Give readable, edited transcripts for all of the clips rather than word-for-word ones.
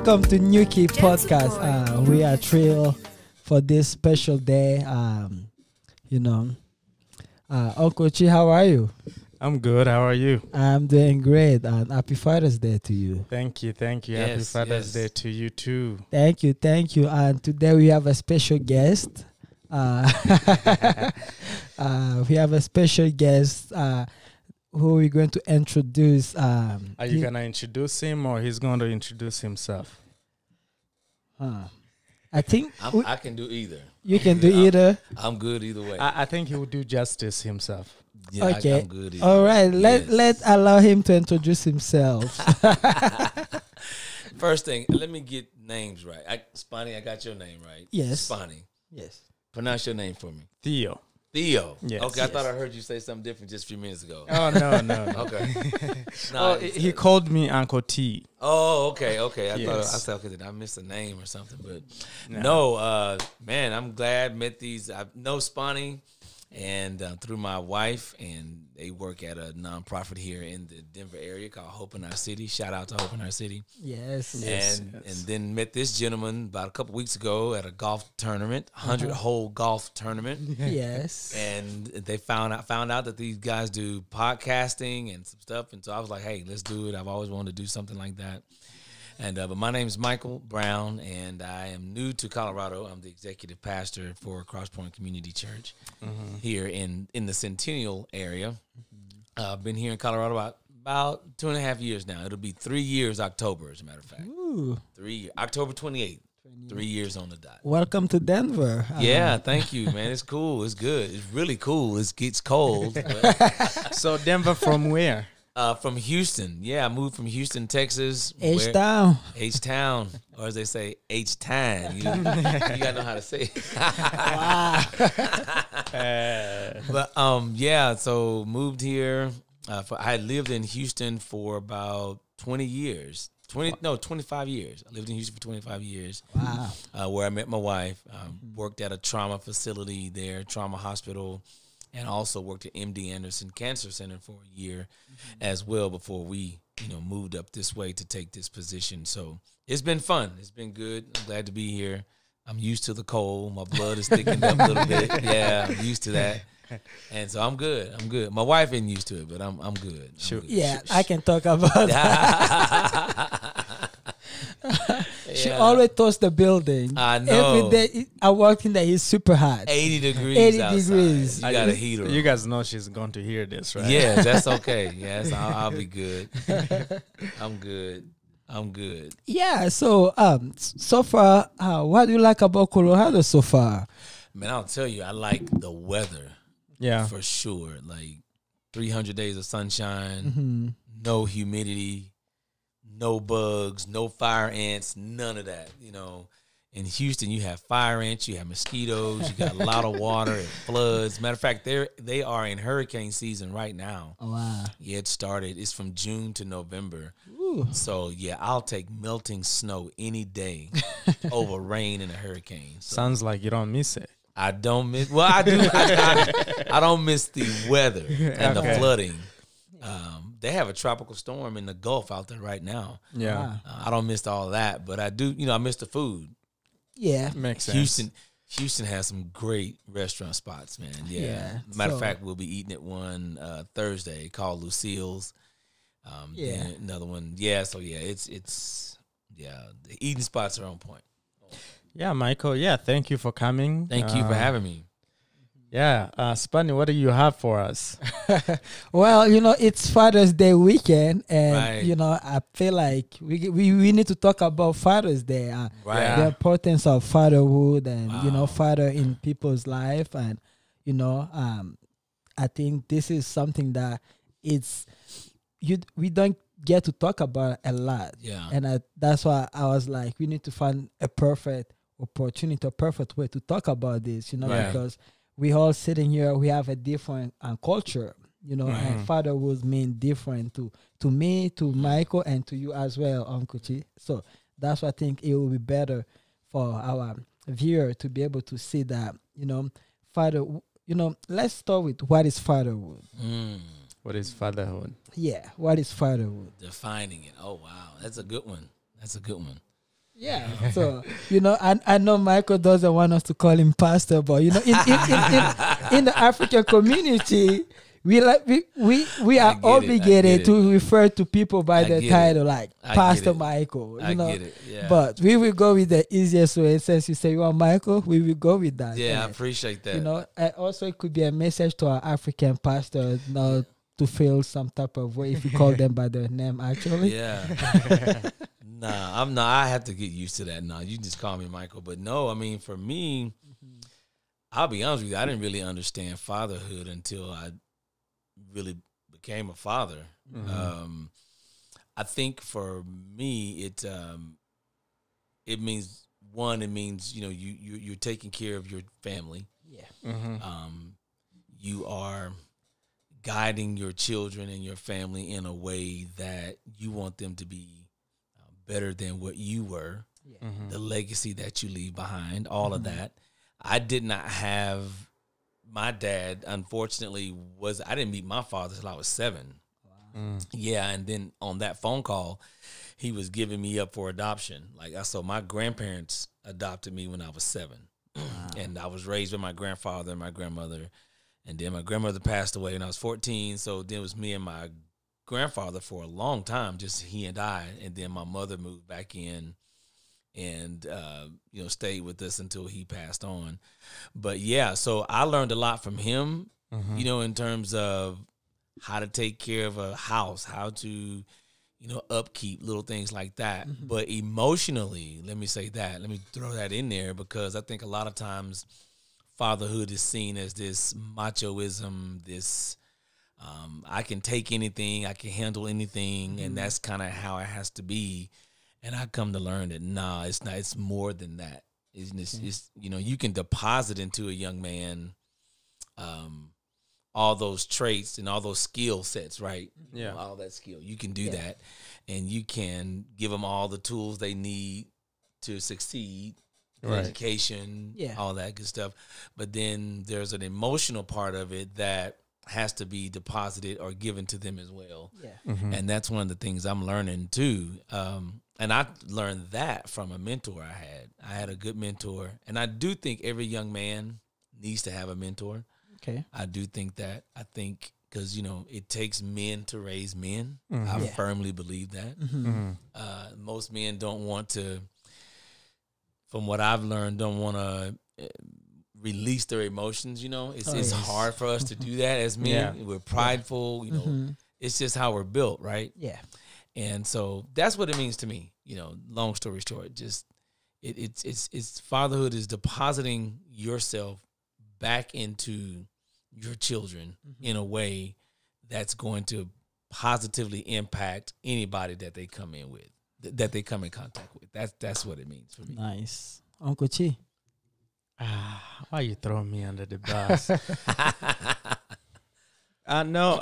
welcome to Nyuki podcast. We are thrilled for this special day. Uncle Chi, how are you? I'm good. How are you? I'm doing great, and happy Father's Day to you. Thank you. Happy Father's Day to you too. Thank you. And today we have a special guest. We have a special guest who we're going to introduce. Are you going to introduce him or he's going to introduce himself? I think I can do either. You can do either. I'm good either way. I think he will do justice himself. Yeah, okay. I'm good either All right. way. Let's allow him to introduce himself. First thing, let me get names right. Spani, I got your name right. Yes. Spani. Yes. Pronounce your name for me. Theo. Yes. Okay, I Yes. thought I heard you say something different just a few minutes ago. Oh, no. Okay. He called me Uncle T. Oh, okay. I Yes. said, okay, did I miss a name or something? But No. man, I'm glad met these. I know Spani and through my wife, and they work at a nonprofit here in the Denver area called Hope in Our City. Shout out to Hope in Our City. Yes. And then met this gentleman about a couple weeks ago at a golf tournament, 100-hole golf tournament. Yes. And they found out that these guys do podcasting and some stuff. And so I was like, hey, let's do it. I've always wanted to do something like that. And but my name is Michael Brown, and I am new to Colorado. I'm the executive pastor for Crosspoint Community Church here in the Centennial area. I've been here in Colorado about 2.5 years now. It'll be 3 years October, as a matter of fact. Ooh. 3 years, October 28th. 3 years on the dot. Welcome to Denver. Yeah, thank you, man. It's cool. It's good. It's really cool. It gets cold. But So Denver from where? from Houston. Yeah, I moved from Houston, Texas. H-Town. H-Town, or as they say, H-Time. You got to know how to say it. But, so moved here. I had lived in Houston for about 20 years. 25 years. I lived in Houston for 25 years. Wow. Where I met my wife. Worked at a trauma facility there, trauma hospital, and also worked at MD Anderson Cancer Center for a year as well before we, moved up this way to take this position. So it's been fun. It's been good. I'm glad to be here. I'm used to the cold. My blood is thickened up a little bit. Yeah, I'm used to that. And so I'm good. My wife isn't used to it, but I'm good. Sure. Yeah, I can talk about that. She always toasts the building. I know. Every day I walk in there, it's super hot. 80 degrees 80 outside. degrees. You got a heater. You guys know she's going to hear this, right? Yeah, that's okay. Yes, I'll be good. I'm good. Yeah, so so far, what do you like about Colorado so far? Man, I'll tell you, I like the weather. Yeah. For sure. Like 300 days of sunshine, no humidity, no bugs, no fire ants, none of that. In Houston, you have fire ants, you have mosquitoes, you got a lot of water, it floods. Matter of fact, they are in hurricane season right now. Oh, wow. Yeah, it started. It's from June to November. Ooh. So, yeah, I'll take melting snow any day over rain in a hurricane. So Sounds like you don't miss it. I don't miss. Well, I do. I don't miss the weather and the flooding. They have a tropical storm in the Gulf out there right now. Yeah. Wow. I don't miss all that, but I do. I miss the food. Yeah. Makes sense. Houston has some great restaurant spots, man. Yeah. Yeah. Matter of fact, we'll be eating at one Thursday called Lucille's. Yeah. Then another one. Yeah. So yeah, it's the eating spots are on point. Yeah, Michael. Yeah, thank you for coming. Thank you for having me. Yeah. Spani, what do you have for us? Well, it's Father's Day weekend, and Right. I feel like we need to talk about Father's Day, Right. the importance of fatherhood, and Wow. father in people's life, and I think this is something that we don't get to talk about a lot. Yeah. And that's why I was like, we need to find a perfect opportunity, a perfect way to talk about this, Right. because we all sitting here, we have a different culture, and fatherhood mean different to me, to Michael, and to you as well, Uncle Chi. So that's why I think it will be better for our viewer to be able to see that, father, let's start with what is fatherhood. What is fatherhood? Yeah, what is fatherhood? Defining it. Oh wow, that's a good one. Yeah. So, I know Michael doesn't want us to call him pastor, but in the African community, we are obligated to refer to people by their title, like Pastor Michael. I get it. Yeah. But we will go with the easiest way. Since you say you are Michael, we will go with that. Yeah, I appreciate that. And also it could be a message to our African pastors not to feel some type of way if you call them by their name. Actually, yeah. Nah, I'm not. I have to get used to that now. You just call me Michael, but no, I mean for me, I'll be honest with you. I didn't really understand fatherhood until I really became a father. I think for me it means you're taking care of your family. You are guiding your children and your family in a way that you want them to be better than what you were. The legacy that you leave behind, all of that. I did not have my dad, unfortunately, I didn't meet my father until I was 7. Wow. Yeah, and then on that phone call, he was giving me up for adoption. So my grandparents adopted me when I was 7. Wow. And I was raised with my grandfather and my grandmother. And then my grandmother passed away when I was 14. So then it was me and my grandfather for a long time, just he and I. And then my mother moved back in and stayed with us until he passed on. But yeah, so I learned a lot from him, in terms of how to take care of a house, how to, upkeep, little things like that. But emotionally, let me throw that in there, because I think a lot of times fatherhood is seen as this machoism, this I can take anything, I can handle anything, and that's kind of how it has to be. And I come to learn that it's not. It's more than that. It's you can deposit into a young man all those traits and all those skill sets, right? Yeah, all that skill. You can do that, and you can give them all the tools they need to succeed, education, all that good stuff. But then there's an emotional part of it that has to be deposited or given to them as well. Yeah, and that's one of the things I'm learning too. And I learned that from a mentor I had. I had a good mentor. And I do think every young man needs to have a mentor. Okay. I do think that. I think because, it takes men to raise men. I firmly believe that. Most men don't want to, from what I've learned, don't want to release their emotions, It's hard for us to do that as men. Yeah. We're prideful, It's just how we're built, right? Yeah. And so that's what it means to me. Long story short, just it's fatherhood is depositing yourself back into your children in a way that's going to positively impact anybody that they come in with, that they come in contact with. That's what it means for me. Nice. Uncle Chi. Why you throwing me under the bus? I know.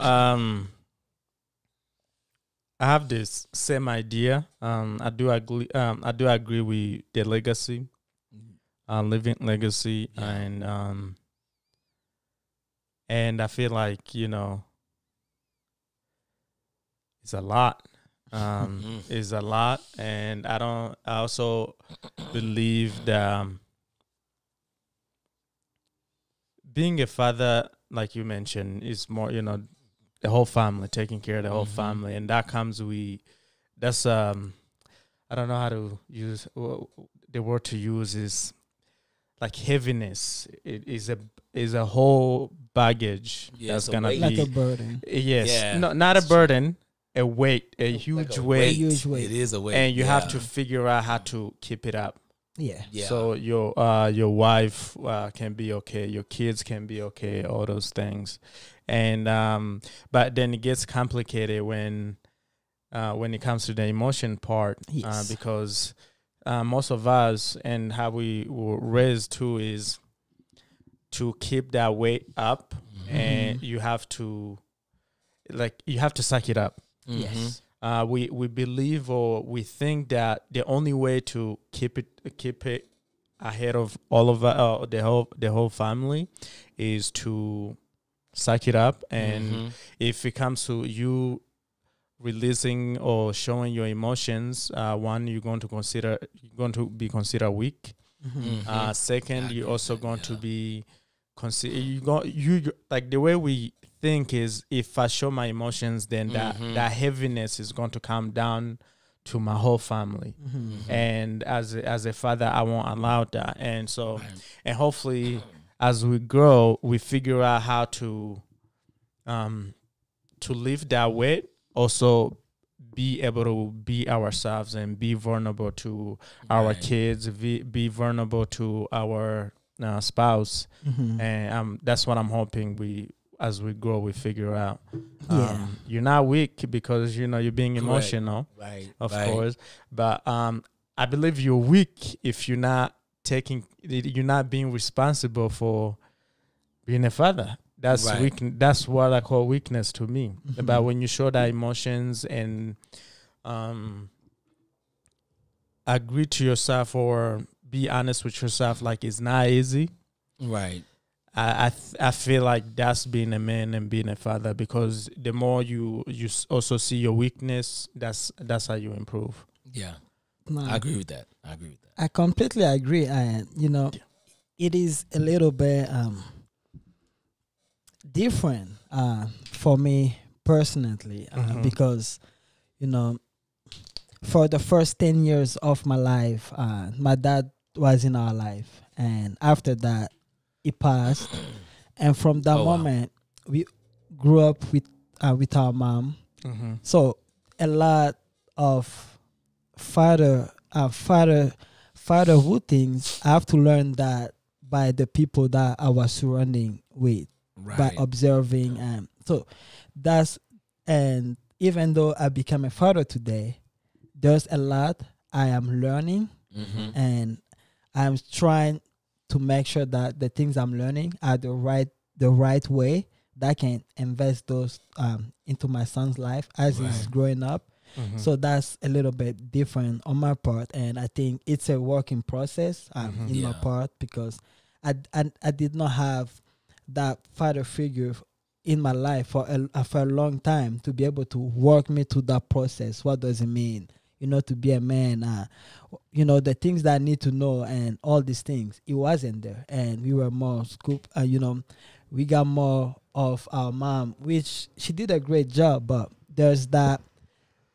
I have this same idea. I do agree. I do agree with the legacy, living legacy, and I feel like it's a lot. It's a lot, and I also believe that being a father, like you mentioned, is more the whole family, taking care of the whole family, and that comes with I don't know how to use the word to use is like heaviness. It is a whole baggage that's gonna be like a burden. Yes, not a burden, a weight, a huge weight. Huge weight. It is a weight, and you have to figure out how to keep it up. Yeah. So your wife can be okay, your kids can be okay, all those things, and but then it gets complicated when it comes to the emotion part, because most of us and how we were raised too is to keep that weight up, and you have to suck it up. Yes. We believe or we think that the only way to keep it ahead of all of the whole family is to suck it up, and if it comes to you releasing or showing your emotions, one, you're going to be considered weak. Second, you're also going to be like the way we think is, if I show my emotions, then that heaviness is going to come down to my whole family. And as a father, I won't allow that. And so, and hopefully as we grow, we figure out how to live that weight, also be able to be ourselves and be vulnerable to our kids, be vulnerable to our spouse. And that's what I'm hoping as we grow, we figure out. You're not weak because, you're being emotional, of course. But I believe you're weak if you're not being responsible for being a father. That's weak. That's what I call weakness to me. But when you show that emotions and agree to yourself or be honest with yourself, like it's not easy. Right. I feel like that's being a man and being a father, because the more you also see your weakness, that's how you improve. Yeah. No, I agree with that. I completely agree. And, it is a little bit different for me personally, because, for the first 10 years of my life, my dad was in our life. And after that, he passed. And from that moment, we grew up with our mom. So a lot of fatherhood things, I have to learn that by the people that I was surrounding with, by observing. And even though I become a father today, there's a lot I am learning, and I'm trying to make sure that the things I'm learning are the right way that I can invest those into my son's life as he's growing up. So that's a little bit different on my part, and I think it's a working process in my part, because I did not have that father figure in my life for a long time to be able to work me through that process. What does it mean, to be a man? The things that I need to know and all these things, it wasn't there, and we were more scoop. We got more of our mom, which she did a great job, but there's that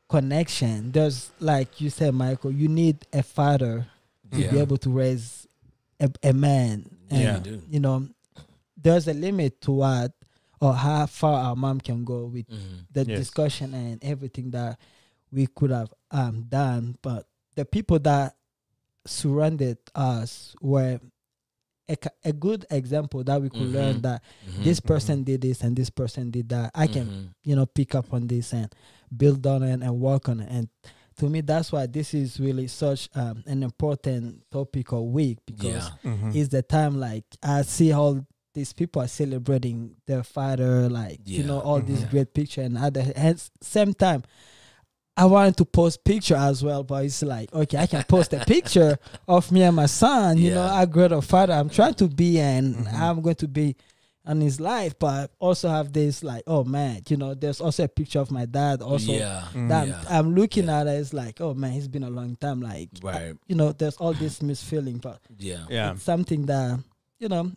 connection. There's, like you said, Michael, you need a father to be able to raise a man. And, there's a limit to what or how far our mom can go with the discussion and everything that we could have done. But the people that surrounded us were a good example that we could learn that this person did this and this person did that. I can, pick up on this and build on it and work on it. And to me, that's why this is really such an important topic or week, because it's the time, like, I see all these people are celebrating their father, like, all these great picture, and at the same time, I wanted to post picture as well, but it's like, okay, I can post a picture of me and my son. I great a father I'm trying to be, and I'm going to be on his life, but also have this like, oh man, there's also a picture of my dad also that I'm looking at it. It's like, oh man, it's been a long time. Like, there's all this misfeeling, but it's something that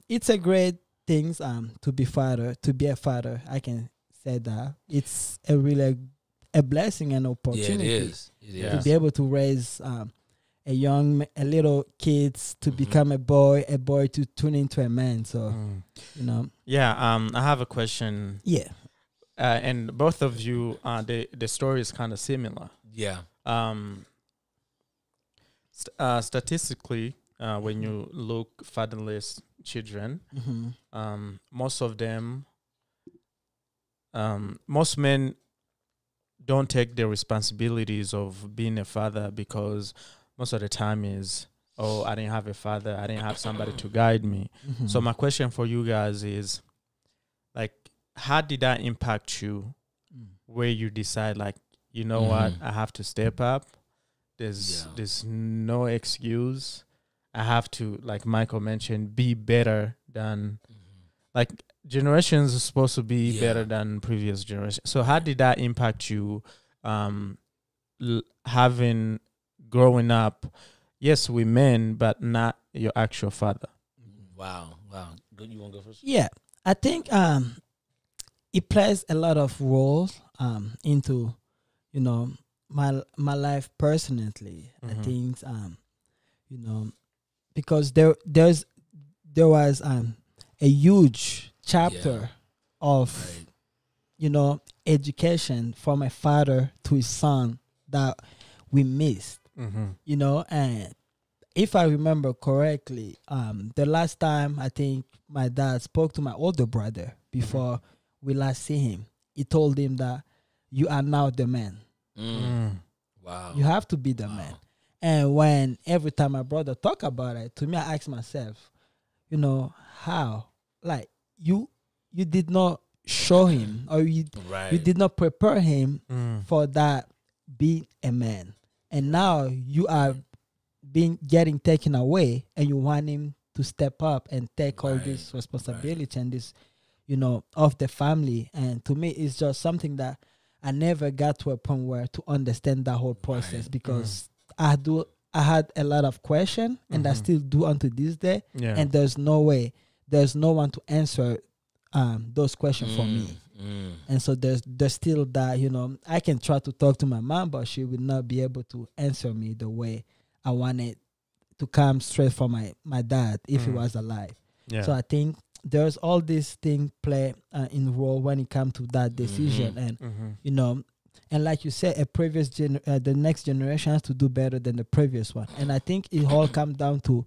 it's a great thing to be a father. I can say that it's a really a blessing and opportunity to be able to raise a little kids to become a boy to turn into a man. So, I have a question. Yeah. And both of you, the story is kind of similar. Yeah. Statistically, when you look fatherless children, most of them, most men don't take the responsibilities of being a father, because most of the time is, I didn't have a father, I didn't have somebody to guide me. So my question for you guys is, like, how did that impact you, where you decide, like, what, I have to step up, there's no excuse, I have to, like Michael mentioned, be better than like generations are supposed to be better than previous generations. So how did that impact you having growing up, yes, we men, but not your actual father? Wow. Good. You want to go first? Yeah, I think it plays a lot of roles into, you know, my life personally. I think you know, because there was a huge chapter of you know, education from a father to his son that we missed. You know, and if I remember correctly, the last time I think my dad spoke to my older brother before we last see him, he told him that you are now the man. Wow. You have to be the man. And when every time my brother talk about it, to me, I ask myself, you know, how? Like you did not show him, or you did not prepare him for that being a man. And now you are getting taken away, and you want him to step up and take all this responsibility and this, you know, of the family. And to me, it's just something that I never got to a point where to understand that whole process, because I had a lot of questions, and I still do unto this day. And there's no one to answer those questions for me. And so there's still that, you know, I can try to talk to my mom, but she will not be able to answer me the way I wanted to come straight from my dad if he was alive. So I think there's all these things play in role when it comes to that decision. And you know, and like you said, the next generation has to do better than the previous one. And I think it all comes down to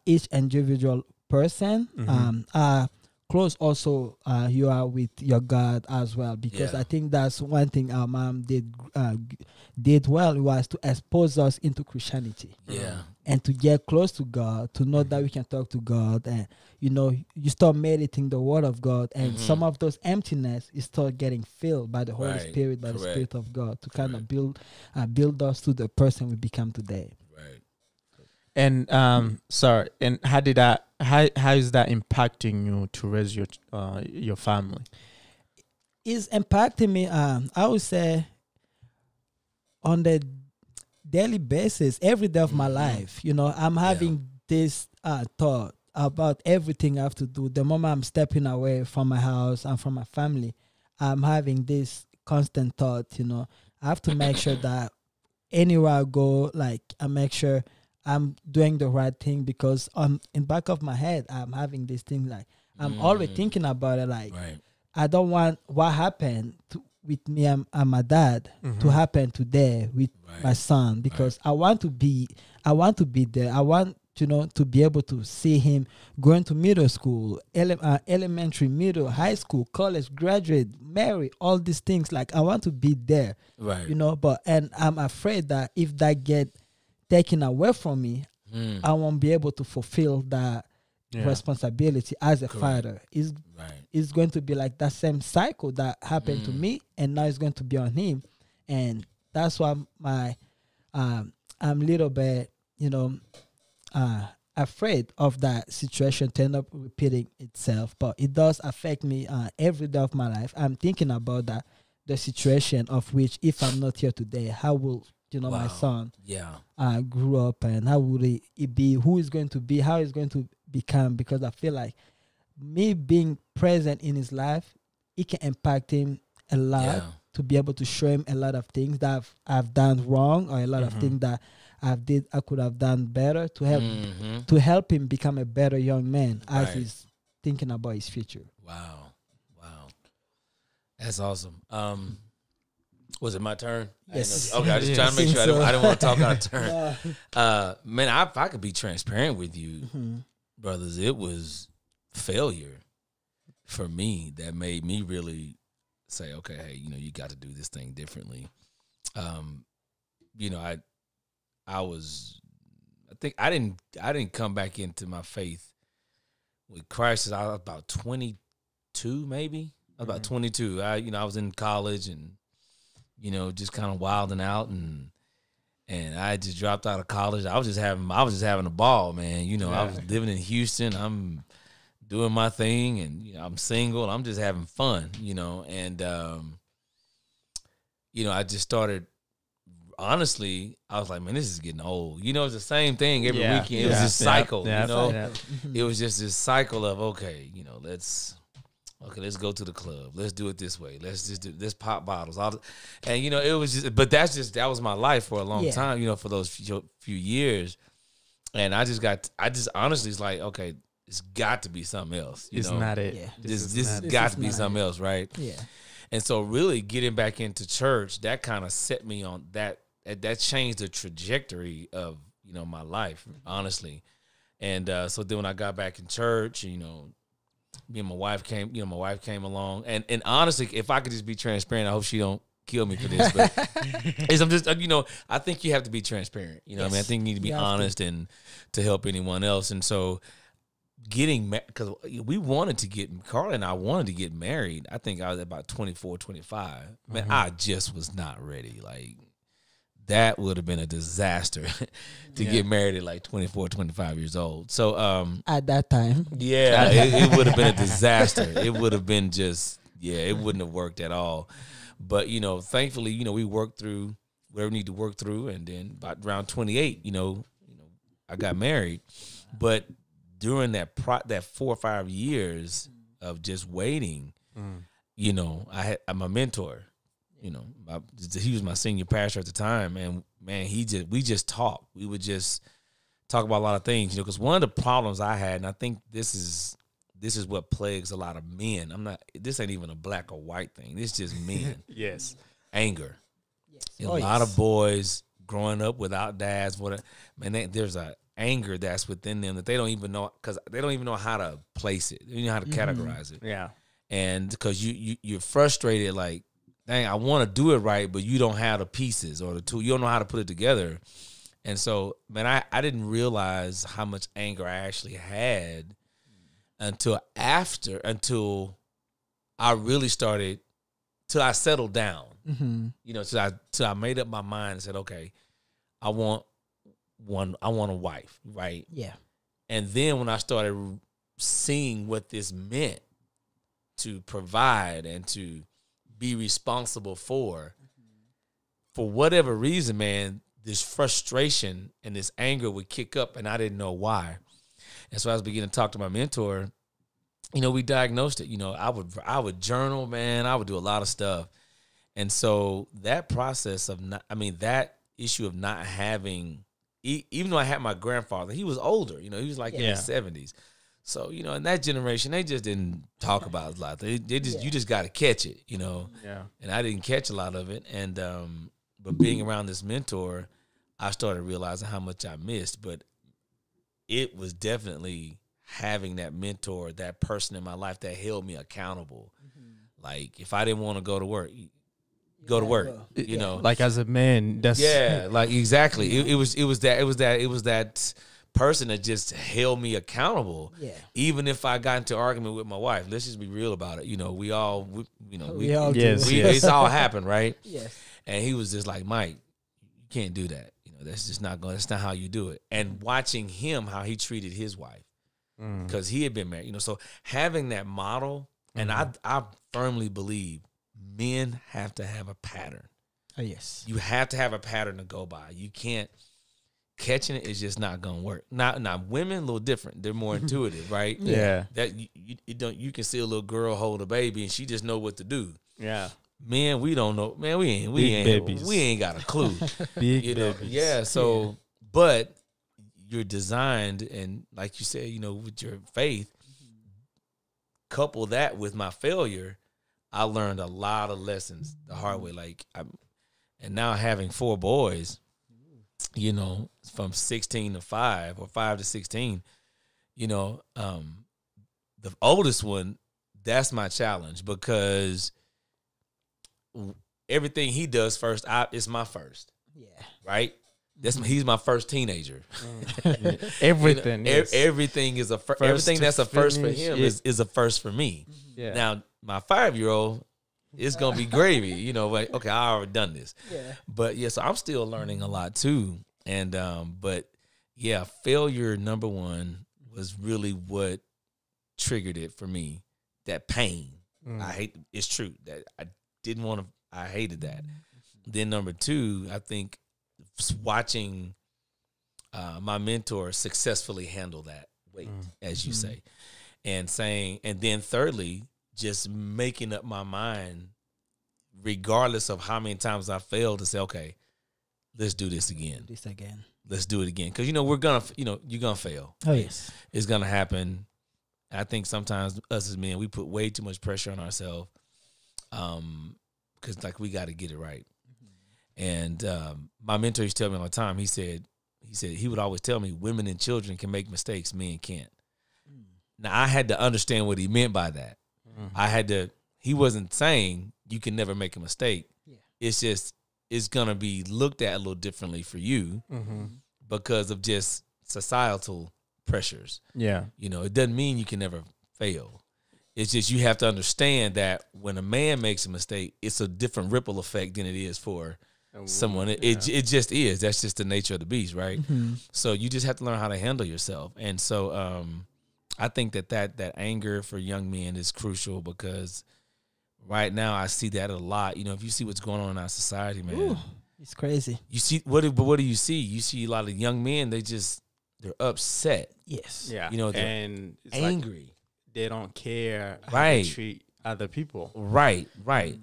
each individual person. Close also you are with your God as well, because I think that's one thing our mom did well, was to expose us into Christianity. And to get close to God, to know that we can talk to God, and you know, you start meditating the word of God, and some of those emptiness is start getting filled by the Holy Spirit, by the Spirit of God, to kind of build us to the person we become today. And sorry, and how is that impacting you to raise your family? It's impacting me. I would say on the daily basis, every day of my life. You know, I'm having this thought about everything I have to do. The moment I'm stepping away from my house and from my family, I'm having this constant thought. You know, I have to make sure that anywhere I go, like I make sure I'm doing the right thing, because in back of my head, I'm having this thing, like I'm always thinking about it. Like I don't want what happened with me and my dad to happen today with my son, because I want to be there. I want, you know, to be able to see him going to middle school, elementary, middle, high school, college, graduate, marry, all these things. Like I want to be there, you know. And I'm afraid that if that get taken away from me, I won't be able to fulfill that responsibility as a father. It's going to be like that same cycle that happened to me, and now it's going to be on him. And that's why I'm a little bit, you know, afraid of that situation to end up repeating itself. But it does affect me every day of my life. I'm thinking about the situation of which, if I'm not here today, how will, you know, my son grew up, and how would he be, who is going to be, how he's going to become. Because I feel like me being present in his life, it can impact him a lot, to be able to show him a lot of things that I've done wrong, or a lot of things that I could have done better, to help him become a better young man as he's thinking about his future. Wow. That's awesome. Was it my turn? Yes. Okay, I was just trying to make sure. I didn't want to talk out of turn. Man, if I could be transparent with you, brothers, it was failure for me that made me really say, okay, hey, you know, you got to do this thing differently. You know, I think I didn't come back into my faith with Christ until I was about 22, maybe. I was about 22. I was in college and, you know, just kind of wilding out, and I just dropped out of college. I was just having a ball, man. You know, I was living in Houston. I'm doing my thing, and you know, I'm single. I'm just having fun, you know. And I just started. Honestly, I was like, man, this is getting old. It's the same thing every weekend. It was this cycle. It was just this cycle of let's go to the club. Let's do it this way. Let's pop bottles. It was just, but that was my life for a long time. For those few years, and I just honestly, it's like, okay, it's got to be something else. It's not it. Yeah. This has got to be something else, right? Yeah. And so, really getting back into church, that kind of set me on that. That changed the trajectory of my life, honestly. And so then when I got back in church, me and my wife came. My wife came along, and honestly, if I could just be transparent, I hope she don't kill me for this. But I'm just I think you have to be transparent. What I mean, I think you need to be honest and to help anyone else. And so getting because we wanted to get Carla and I wanted to get married. I think I was about 24, 25. Man, I just was not ready. Like, that would have been a disaster to get married at like 24, 25 years old. So at that time, it would have been a disaster. It would have been just it wouldn't have worked at all. But thankfully, we worked through whatever we need to work through, and then about around 28, I got married. But during that 4 or 5 years of just waiting, I had my mentor. He was my senior pastor at the time, and man, we just talked. We would just talk about a lot of things, because one of the problems I had, and I think this is what plagues a lot of men. This ain't even a black or white thing. This is just men. Yes. Anger. Yes. A lot of boys growing up without dads, there's a anger that's within them that they don't even know, because they don't even know how to place it. They don't know how to categorize it. Yeah. And because you're frustrated, like, dang, I want to do it right, but you don't have the pieces or the tool. You don't know how to put it together. And so, man, I didn't realize how much anger I actually had until I really started, till I settled down. Till I made up my mind and said, okay, I want a wife, right? Yeah. And then when I started seeing what this meant to provide and to be responsible for whatever reason, man, this frustration and this anger would kick up, and I didn't know why. And so I was beginning to talk to my mentor. We diagnosed it. I would journal, man. I would do a lot of stuff. And so that process of that issue of not having, even though I had my grandfather, he was older. He was like in his 70s. So, in that generation, they just didn't talk about a lot. You just got to catch it, Yeah. And I didn't catch a lot of it. And, but being around this mentor, I started realizing how much I missed. But it was definitely having that mentor, that person in my life that held me accountable. Like, if I didn't want to go to work, go to work, Like, as a man, that's. Yeah, like, exactly. It was that person that just held me accountable. Yeah. Even if I got into an argument with my wife, let's just be real about it. It's all happened, right? Yes. And he was just like, Mike, you can't do that. That's just not going. That's not how you do it. And watching him, how he treated his wife, because he had been married. So having that model, and I firmly believe men have to have a pattern. Oh, yes. You have to have a pattern to go by. You can't. Catching it is just not gonna work. Now, women a little different. They're more intuitive, right? Yeah. That you can see a little girl hold a baby and she just know what to do. Yeah. Men, we don't know. Man, we ain't got a clue. Big babies. Yeah. So, but you're designed, and like you said, with your faith, couple that with my failure, I learned a lot of lessons the hard way. And now having 4 boys. From 16 to 5 or 5 to 16, the oldest one, that's my challenge, because everything he does first, is my first. Yeah. Right? He's my first teenager. Everything. Everything is everything that's a first for him is a first for me. Yeah. Now, my 5-year-old, it's gonna be gravy, like, okay, I already done this. Yeah. But so I'm still learning a lot too. And but yeah, failure number 1 was really what triggered it for me. That pain. It's true that I didn't want to. I hated that. Then number two, I think watching my mentor successfully handle that weight, as you say, and then thirdly, just making up my mind, regardless of how many times I failed, to say, okay, let's do this again. Let's do it again. Because, you're going to fail. Oh, yes. It's going to happen. I think sometimes us as men, we put way too much pressure on ourselves because, we got to get it right. And my mentor used to tell me all the time, he said he would always tell me, women and children can make mistakes, men can't. Now, I had to understand what he meant by that. He wasn't saying you can never make a mistake. Yeah. It's just, it's going to be looked at a little differently for you because of just societal pressures. Yeah. It doesn't mean you can never fail. It's just you have to understand that when a man makes a mistake, it's a different ripple effect than it is for someone. It just is. That's just the nature of the beast, right? So you just have to learn how to handle yourself. And so I think that anger for young men is crucial because right now I see that a lot. If you see what's going on in our society, man. Ooh, it's crazy. You see what do you see? You see a lot of young men, they're upset. Yes. Yeah. And it's angry. They don't care how they treat other people. Right.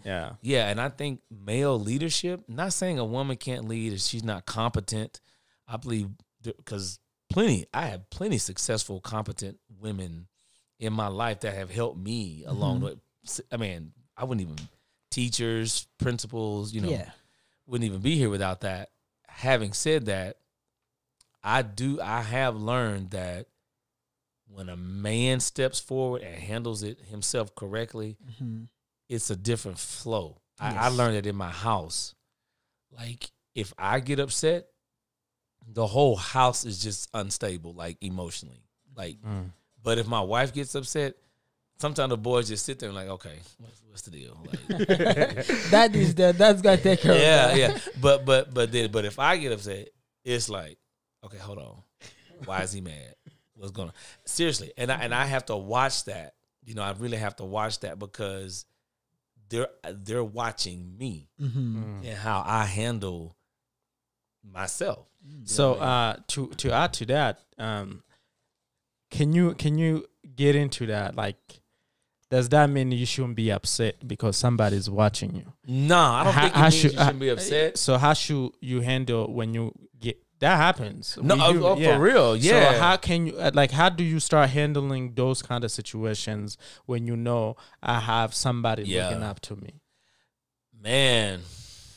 Yeah. Yeah, and I think male leadership, not saying a woman can't lead if she's not competent. I believe because I have plenty successful, competent women in my life that have helped me along the way. I mean, I wouldn't even, teachers, principals, wouldn't even be here without that. Having said that, I have learned that when a man steps forward and handles it himself correctly, it's a different flow. Yes. I learned that in my house. If I get upset, the whole house is just unstable, emotionally. But if my wife gets upset, sometimes the boys just sit there and okay, what's the deal? That's gonna take care of that. Yeah. But if I get upset, it's okay, hold on. Why is he mad? What's going on? Seriously, and I have to watch that. I really have to watch that because they're watching me and how I handle myself. So to add to that, can you get into that? Does that mean you shouldn't be upset because somebody's watching you? No, I don't think it means you shouldn't be upset. So how should you handle when you get that happens? No, for real, yeah. So how can you how do you start handling those kind of situations when I have somebody looking up to me? Man.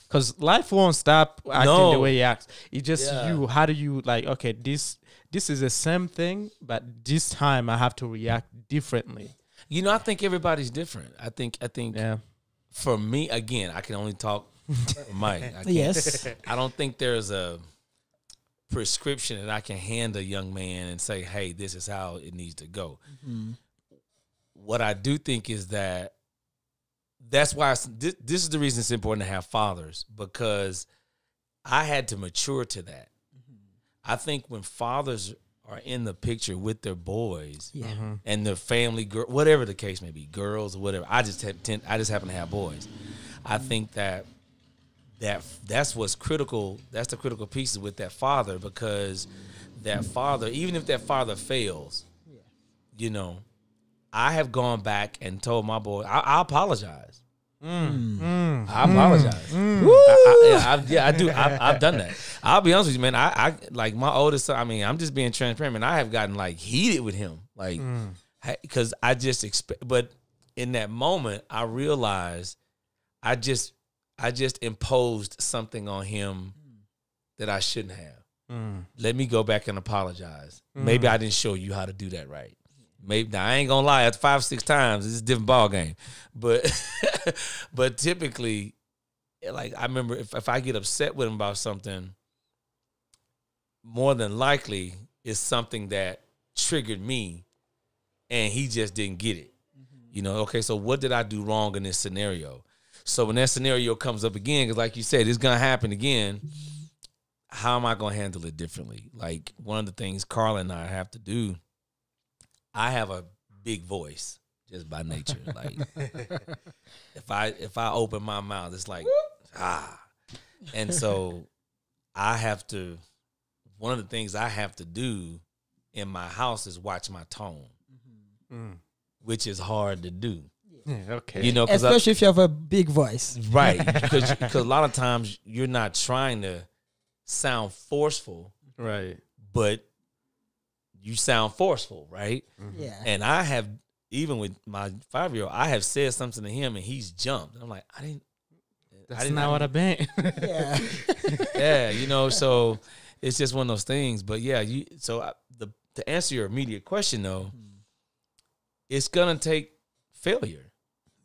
Because life won't stop acting the way you act. It's just you. How do you okay, this is the same thing, but this time I have to react differently. I think everybody's different. I think for me, again, I can only talk for Mike. Yes. I don't think there's a prescription that I can hand a young man and say, hey, this is how it needs to go. What I do think is that's why this is the reason it's important to have fathers, because I had to mature to that. I think when fathers are in the picture with their boys and their family, whatever the case may be, girls or whatever, I just happen to have boys. I think that's what's critical. That's the critical pieces with that father, because that father, even if that father fails, I have gone back and told my boy, I apologize. I apologize. I do. I've done that. I'll be honest with you, man. I like my oldest son. I mean, I'm just being transparent, man. I have gotten heated with him, because I just expect. But in that moment, I realized I just imposed something on him that I shouldn't have. Let me go back and apologize. Maybe I didn't show you how to do that right. Maybe now, I ain't gonna lie. After 5-6 times, it's a different ball game. But but typically, I remember if I get upset with him about something, more than likely it's something that triggered me, and he just didn't get it. Okay, so what did I do wrong in this scenario? So when that scenario comes up again, because like you said, it's gonna happen again. How am I gonna handle it differently? One of the things Carla and I have to do. I have a big voice just by nature. If I open my mouth, it's And so I have to, one of the things I have to do in my house is watch my tone, which is hard to do. Yeah, okay. You know, especially if you have a big voice. Right. Because a lot of times you're not trying to sound forceful, Right. but you sound forceful, right? Yeah. And I have, even with my 5-year-old, I have said something to him and he's jumped. I'm like, That's not what I meant. Yeah. Yeah, you know, so it's just one of those things. But yeah, to answer your immediate question though, it's gonna take failure.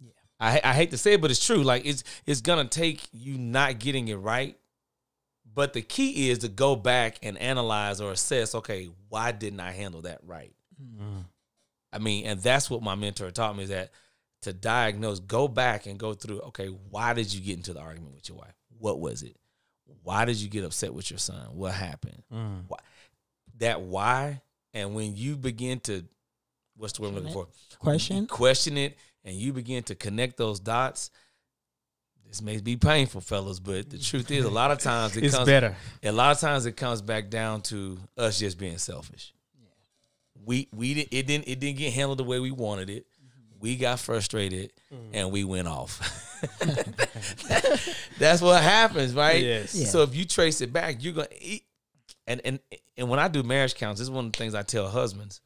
Yeah. I hate to say it, but it's true. Like it's gonna take you not getting it right. But the key is to go back and analyze or assess, okay, why didn't I handle that right? I mean, and that's what my mentor taught me, is that to diagnose, go back and go through, okay, why did you get into the argument with your wife? What was it? Why did you get upset with your son? What happened? Why? That why, and when you begin to, what's the word I'm looking for? Question it, and you begin to connect those dots. This may be painful, fellas, but the truth is, a lot of times It's better. A lot of times it comes back down to us just being selfish. Yeah. It didn't get handled the way we wanted it. We got frustrated and we went off. That's what happens, right? Yes. Yeah. So if you trace it back, you're gonna eat. And when I do marriage counts, this is one of the things I tell husbands.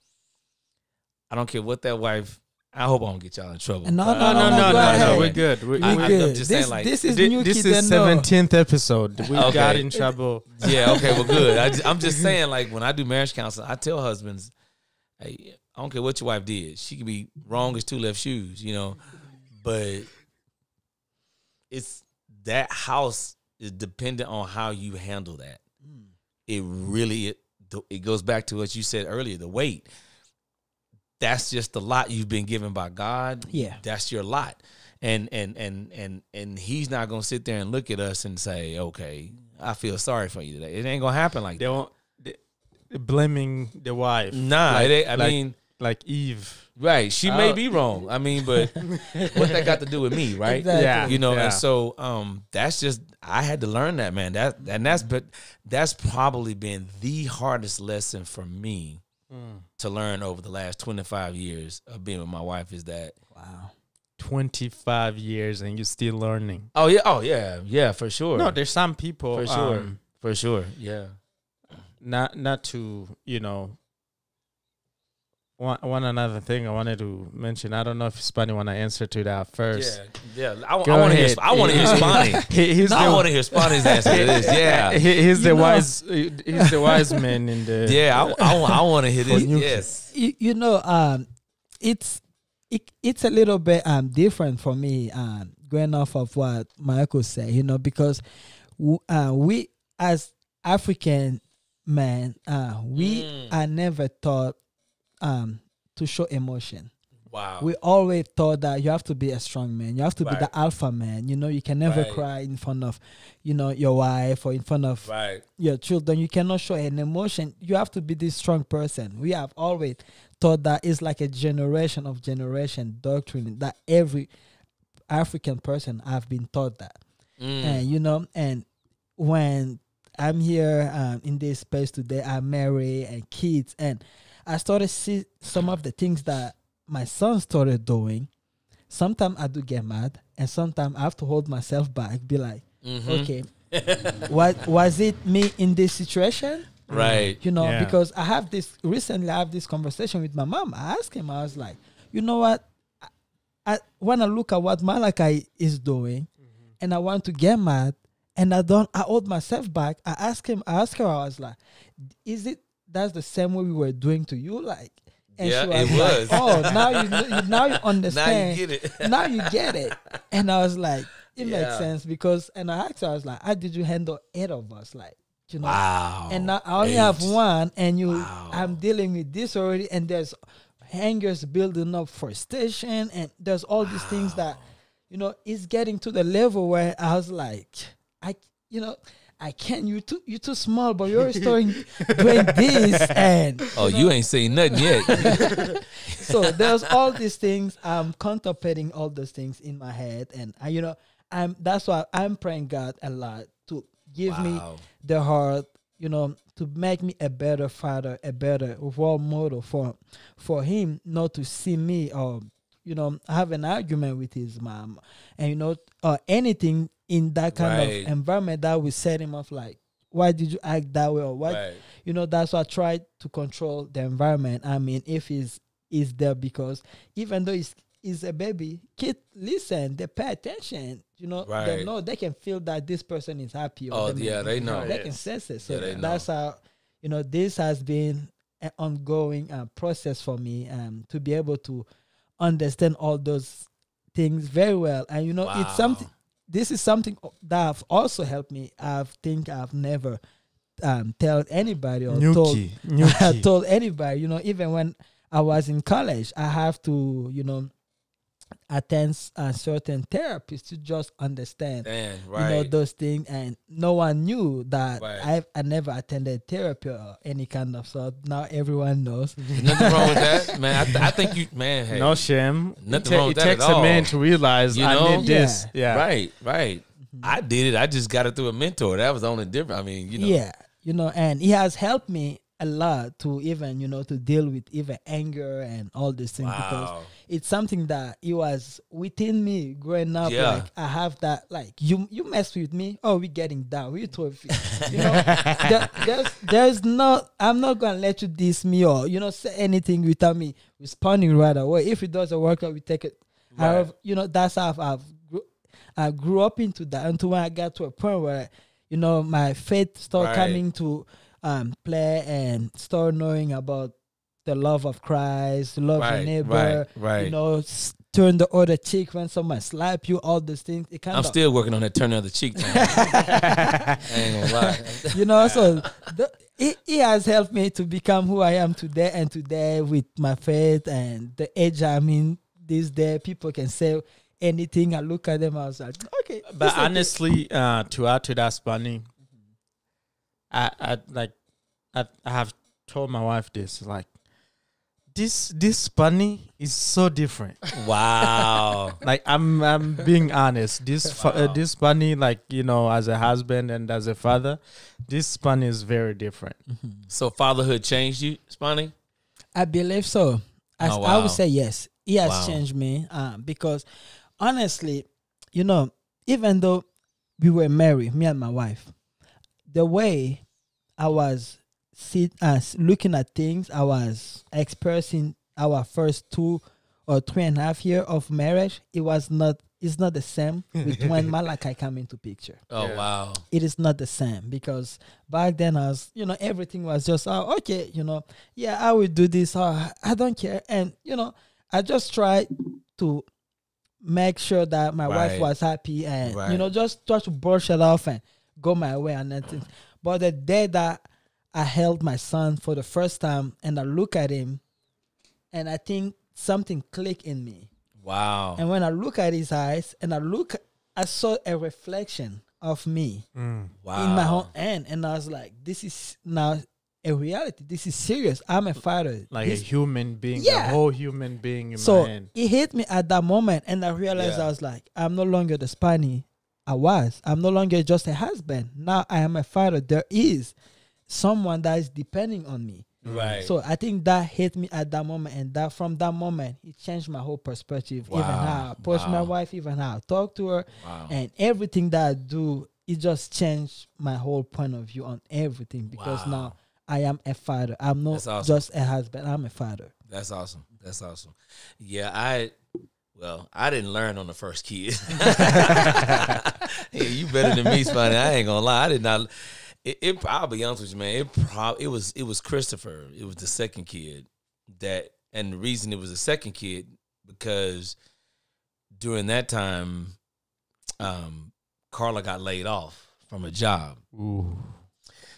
I don't care what that wife. I hope I don't get y'all in trouble. No, we're good. I'm good. just saying, like, this is Nyuki. This is 17th episode. We Okay. got in trouble. Yeah, okay, well, good. I'm just saying, like, when I do marriage counseling, I tell husbands, hey, I don't care what your wife did. She can be wrong as two left shoes, you know, but it's that house is dependent on how you handle that. It really, it goes back to what you said earlier, the weight. That's just the lot you've been given by God. Yeah. That's your lot. And he's not gonna sit there and look at us and say, okay, I feel sorry for you today. It ain't gonna happen like They that. won't blaming the wife. Nah, I mean, like Eve. right. She may be wrong. I mean, but what that got to do with me, right? Exactly. Yeah. You know, Yeah. and so that's just, I had to learn that, man. That's probably been the hardest lesson for me to learn over the last 25 years of being with my wife, is that, Wow. 25 years and you're still learning. oh yeah, for sure. No, there's some people for sure, yeah. Not to, you know, one another thing I wanted to mention. I don't know if Spani want to answer to that first. Yeah. I want to hear Spani. I want to hear Spani's answer to this. Yeah, He's the wise man in the. yeah. I want to hear this. Nyuki. Yes. You know, it's a little bit different for me, going off of what Michael said, you know, because we as African men, we are never taught to show emotion. Wow. We always thought that you have to be a strong man. You have to be the alpha man. You know, you can never cry in front of, you know, your wife or in front of your children. You cannot show an emotion. You have to be this strong person. We have always thought that it's like a generation doctrine that every African person have been taught that. And, you know, and when I'm here in this space today, I'm married and kids, and I started to see some of the things that my son started doing. Sometimes I do get mad, and sometimes I have to hold myself back, be like, okay, what was it me in this situation? Right. You know, because I have this conversation with my mom. I asked him, I was like, you know what? I want to look at what Malachi is doing, and I want to get mad, and I hold myself back. I asked her, I was like, is it that's the same way we were doing to you? Like, and yeah, she was like, oh, now you understand. Now you get it. Now you get it. And I was like, it makes sense, because, and I asked her, I was like, how did you handle 8 of us? Like, you know, wow. And now I only have 1, and I'm dealing with this already, and there's hangers building up for station, and there's all these things that, you know, it's getting to the level where I was like, I can't. You too small, but you're doing this, and you ain't saying nothing yet. So there's all these things. I'm contemplating all those things in my head, and That's why I'm praying God a lot to give me Wow. the heart, to make me a better father, a better role model for him, not to see me or have an argument with his mom, and or anything in that kind of Right. environment that will set him off, like, why did you act that way, or what? Right. That's why I try to control the environment. I mean, if he's is there, because even though he's a baby, kids listen, they pay attention. They Right. know, they can feel that this person is happy. Or Oh, yeah, they know. they can sense it. So Yeah, they that's how this has been an ongoing process for me, to be able to understand all those things very well. And it's something. This is something that have also helped me. I think I've never tell anybody or Nyuki. told anybody. Even when I was in college, I have to attend certain therapists to just understand Right. those things, and no one knew that Right. I never attended therapy or any kind of sort. Now everyone knows. Nothing wrong with that, man. I think you, man. Hey, No shame. Nothing wrong with It that takes at all. a man to realize I need this. Yeah. Yeah. Right. I did it. I just got it through a mentor. That was the only difference. I mean, Yeah, and he has helped me a lot to even to deal with even anger and all these things, because Wow. it's something that it was within me growing up. Yeah. Like, I have that, like, you mess with me, oh, we're getting down, we trophy. There's no, I'm not gonna let you diss me or say anything without me responding right away. If it doesn't work out, we take it. Right. However, that's how I grew up into that, until when I got to a point where my faith started Right. coming to play, and start knowing about the love of Christ, love your neighbor, Right. Turn the other cheek when someone slap you, all these things. It kind I'm of, still working on that turn the other cheek thing. I ain't gonna lie. so it has helped me to become who I am today, and today with my faith and the age I'm in this day, people can say anything. I look at them, I was like, okay. But it's okay. honestly, to add to that, Spani, I have told my wife this, like, this bunny is so different. Wow. Like, I'm being honest. This bunny, like, as a husband and as a father, this bunny is very different. So fatherhood changed you, Spani? I believe so. Oh, I wow. would say yes. It has Wow. changed me, because honestly, even though we were married, me and my wife, the way I was looking at things, I was experiencing our first 2 or 3.5 years of marriage. It's not the same with when Malachi come into picture. Oh, Yeah. wow. It is not the same, because back then I was, everything was just, oh, okay, yeah, I will do this. Oh, I don't care. And, I just tried to make sure that my wife Right. was happy, and, Right. just try to brush it off and go my way and nothing. But the day that I held my son for the first time, and I look at him, and I think something clicked in me. Wow. And when I look at his eyes, and I saw a reflection of me Wow. in my own hand, and I was like, this is now a reality. This is serious. I'm a father. Like This- a human being, Yeah. a whole human being in so my hand. it hit me at that moment, and I realized Yeah. I was like, I'm no longer the Spani I was. I'm no longer just a husband. Now I am a father. There is someone that is depending on me. Right. So I think that hit me at that moment, and that from that moment it changed my whole perspective. Even how I approach my Wow. wife, even how I talk to her, Wow. and everything that I do, it just changed my whole point of view on everything, because Wow. now I am a father. I'm not That's awesome. just a husband. I'm a father. That's awesome. That's awesome. Yeah, I didn't learn on the first kid. Yeah, you better than me, Spani. I ain't gonna lie. I did not. I'll be honest with you, man. It was Christopher. It was the second kid and the reason it was the second kid, because during that time, Carla got laid off from a job. Ooh.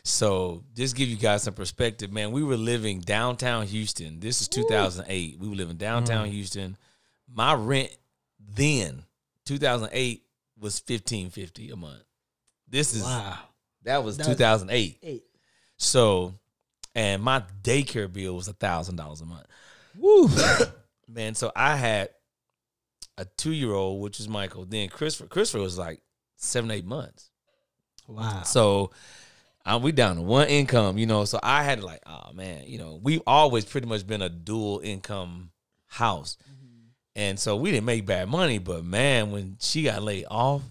So just give you guys some perspective, man. We were living downtown Houston. This is 2008. We were living downtown Houston. My rent then, 2008, was $1,550 a month. That was 2008. 8. So, and my daycare bill was $1,000 a month. Woo. Man, so I had a 2-year-old, which was Michael. Then Christopher was like 7-8 months. Wow. So we down to one income, you know. So I had to like, oh man, you know, we've always pretty much been a dual income house. And so we didn't make bad money, but man, when she got laid off,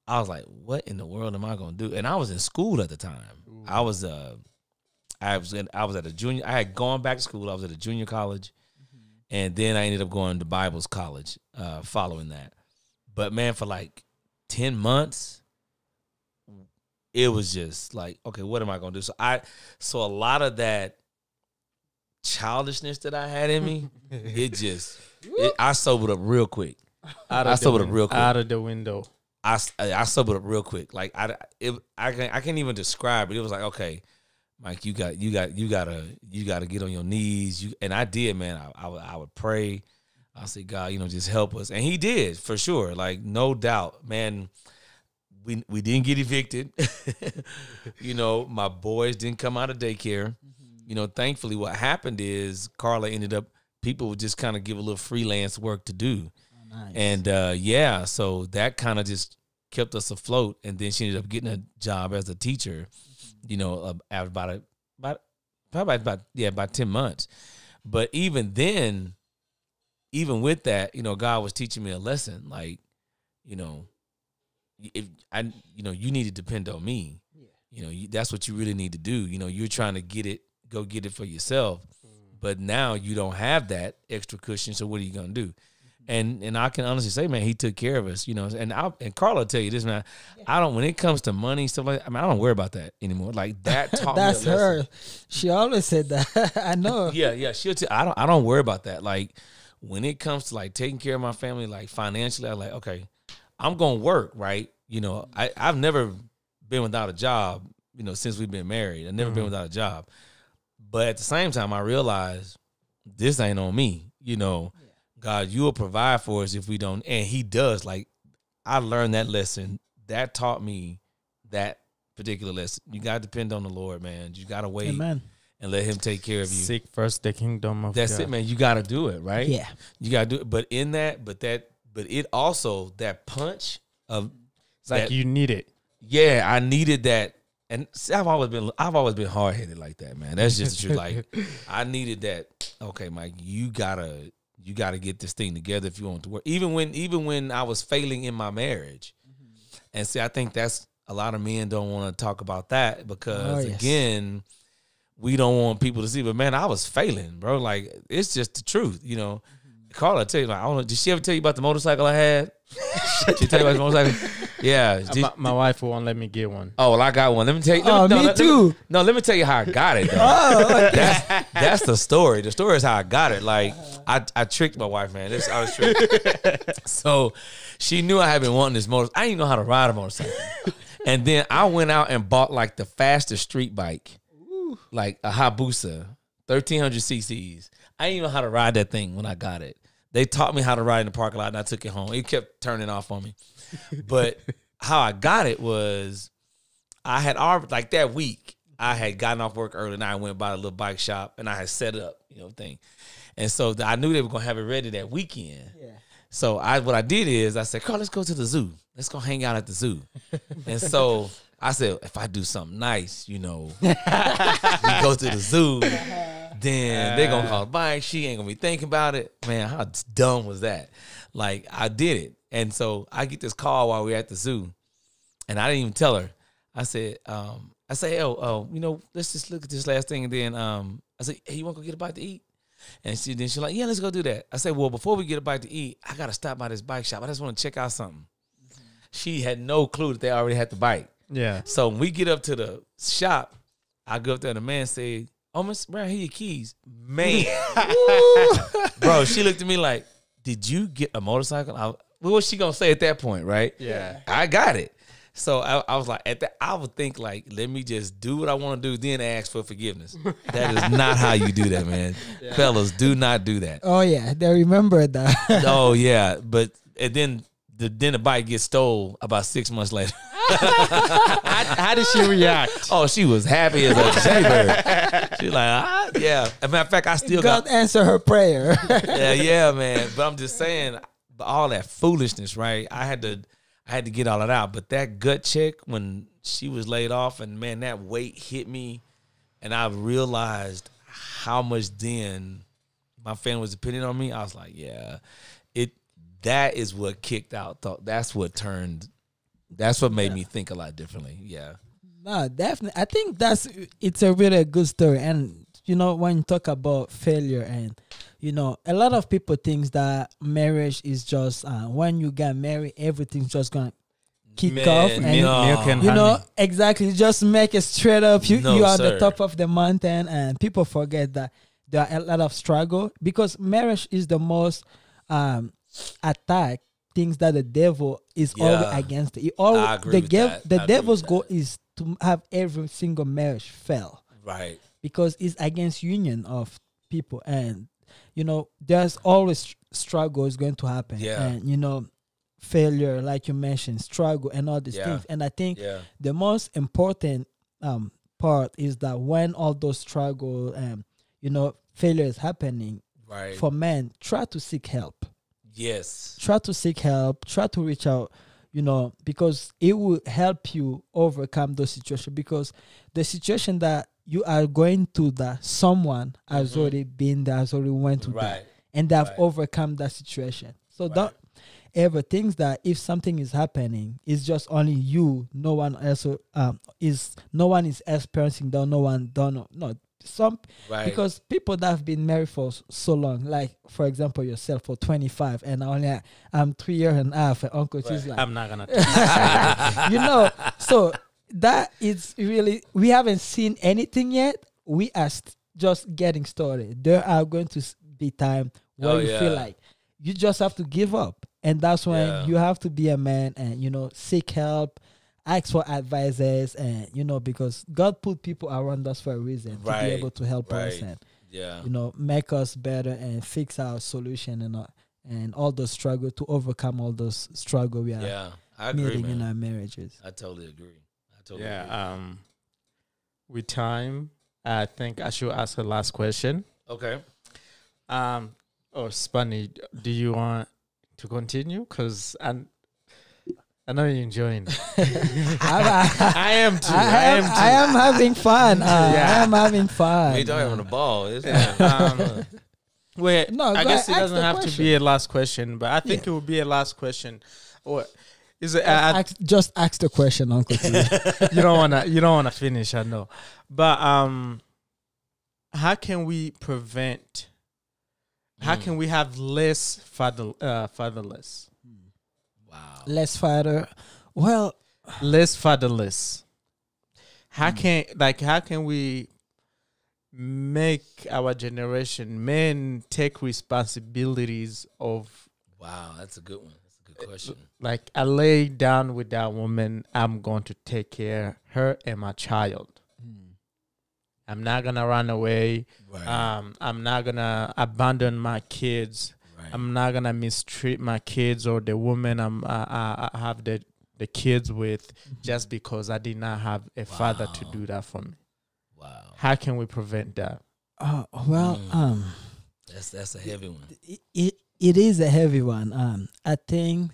I was like, what in the world am I gonna do? And I was in school at the time. Ooh. I was at a junior. I had gone back to school. I was at a junior college, and then I ended up going to Bible's college following that. But man, for like 10 months, it was just like, okay, what am I gonna do? So a lot of that childishness that I had in me, I sobered up real quick. Out of the window. I sobered up real quick. Like I can't even describe it. It was like, okay, Mike, you gotta get on your knees. And I did, man. I would pray. I say, God, you know, just help us. And he did, for sure. Like, no doubt, man. We didn't get evicted. You know, my boys didn't come out of daycare. You know, thankfully what happened is Carla ended up, people would just kind of give a little freelance work to do. Oh, nice. And so that kind of just kept us afloat. And then she ended up getting a job as a teacher, you know, after about 10 months. But even then, even with that, you know, God was teaching me a lesson. Like, you know, you need to depend on me. Yeah. You know, that's what you really need to do. You know, you're trying to go get it for yourself. But now you don't have that extra cushion. So what are you going to do? And I can honestly say, man, he took care of us, you know. And Carla will tell you this, man. When it comes to money, stuff like that, I mean, I don't worry about that anymore. Like, that taught That's me a lesson. her. She always said that. I know. Yeah. She'll I don't worry about that. Like, when it comes to like taking care of my family, like financially, I'm like, okay, I'm going to work, right? You know, I've never been without a job, you know, since we've been married. I've never been without a job. But at the same time, I realized this ain't on me. You know, God, you will provide for us if we don't. And he does. Like, I learned that lesson. That taught me that particular lesson. You got to depend on the Lord, man. You got to wait. Amen. And let him take care of you. Seek first the kingdom of God. That's it, man. You got to do it, right? Yeah. You got to do it. But it also, that punch of. It's like you need it. Yeah, I needed that. And see, I've always been hard headed like that, man. That's just the truth. Like, I needed that. Okay, Mike, you gotta get this thing together if you want to work. Even when I was failing in my marriage, and see, I think that's a lot of men don't want to talk about that because again, we don't want people to see. But man, I was failing, bro. Like, it's just the truth, you know. Carla, I tell you, like, I don't know. Did she ever tell you about the motorcycle I had? She tell you about the motorcycle? Yeah. My wife won't let me get one. Oh, well, I got one. Let me tell you. Me too. Let me tell you how I got it, though. That's the story. The story is how I got it. Like, I tricked my wife, man. I was tricked. So she knew I had been wanting this motorcycle. I didn't even know how to ride a motorcycle. And then I went out and bought, like, the fastest street bike, like a Hayabusa, 1,300 cc's. I didn't even know how to ride that thing when I got it. They taught me how to ride in the parking lot, and I took it home. It kept turning off on me. But how I got it was I had already, like that week, I had gotten off work early, and I went by a little bike shop, and I had set up, you know, thing. And so I knew they were going to have it ready that weekend. Yeah. So what I did is I said, Carl, let's go to the zoo. Let's go hang out at the zoo. And so I said, if I do something nice, you know, we go to the zoo, then they're going to call a bike. She ain't going to be thinking about it. Man, how dumb was that? Like, I did it. And so I get this call while we're at the zoo, and I didn't even tell her. I said, you know, let's just look at this last thing. And then I said, hey, you want to go get a bite to eat? And she's like, yeah, let's go do that. I said, well, before we get a bite to eat, I got to stop by this bike shop. I just want to check out something. She had no clue that they already had the bike. Yeah. So when we get up to the shop, I go up there and the man said, oh, Mr. Brown, here your keys. Man. Bro, she looked at me like, did you get a motorcycle? What was she going to say at that point, right? Yeah. I got it. So I was like, I would think like, let me just do what I want to do, then ask for forgiveness. That is not how you do that, man. Yeah. Fellas, do not do that. Oh, yeah. They remember that. Oh, yeah. But and then the bike gets stole about 6 months later. How did she react? Oh, she was happy as a jaybird. She's like, yeah. As a matter of fact, I still God answer her prayer. yeah, man. But I'm just saying, all that foolishness, right? I had to get all that out. But that gut check when she was laid off, and man, that weight hit me, and I realized how much then my family was depending on me. I was like, yeah, that is what kicked out. That's what made me think a lot differently. Yeah. No, definitely. I think it's a really good story. And, when you talk about failure and, a lot of people think that marriage is just, when you get married, everything's just going to kick off. And, milk and honey. Exactly. Just make it straight up. You are sir. the top of the mountain, and people forget that there are a lot of struggle, because marriage is the most attack things that the devil is always against. I agree with that. The devil's goal is to have every single marriage fail. Right. Because it's against union of people, and there's always struggle is going to happen. Yeah. And failure, like you mentioned, struggle and all these things. And I think the most important part is that when all those struggle and failure is happening, right, for men, try to seek help. Yes. Try to seek help. Try to reach out. Because it will help you overcome those situations. Because the situation that you are going to, that someone has already been there, has already went to that, and they have overcome that situation. So don't ever think that if something is happening, it's just only you. No one else no one is experiencing that. No one don't know. No. Because people that have been married for so long, like for example yourself for 25, and I'm 3 years and a half, and Uncle Chi's like, I'm not gonna so that is really, we haven't seen anything yet. We are just getting started. There are going to be time where you feel like you just have to give up, and that's when you have to be a man and seek help. Ask for advisors, and because God put people around us for a reason, to be able to help us and make us better and fix our solution and all those struggle, to overcome all those struggle we are meeting in our marriages. I totally agree. With time, I think I should ask the last question. Okay. Spunny, do you want to continue? Because I know you're enjoying it. I am too. I am having fun. I am having fun. We don't have a ball. Wait, no, I guess it doesn't have to be a last question, but I think it would be a last question. Or is it? Just ask the question, Uncle T. You don't wanna finish. I know, but how can we prevent? How can we have less fatherless? Wow. Less father. Well, less fatherless. How can we make our generation men take responsibilities of? Wow, that's a good one. That's a good question. Like, I lay down with that woman, I'm going to take care of her and my child. I'm not gonna run away. I'm not gonna abandon my kids. I'm not gonna mistreat my kids or the woman I have the kids with just because I did not have a father to do that for me. Wow. How can we prevent that? That's a heavy one. It is a heavy one. I think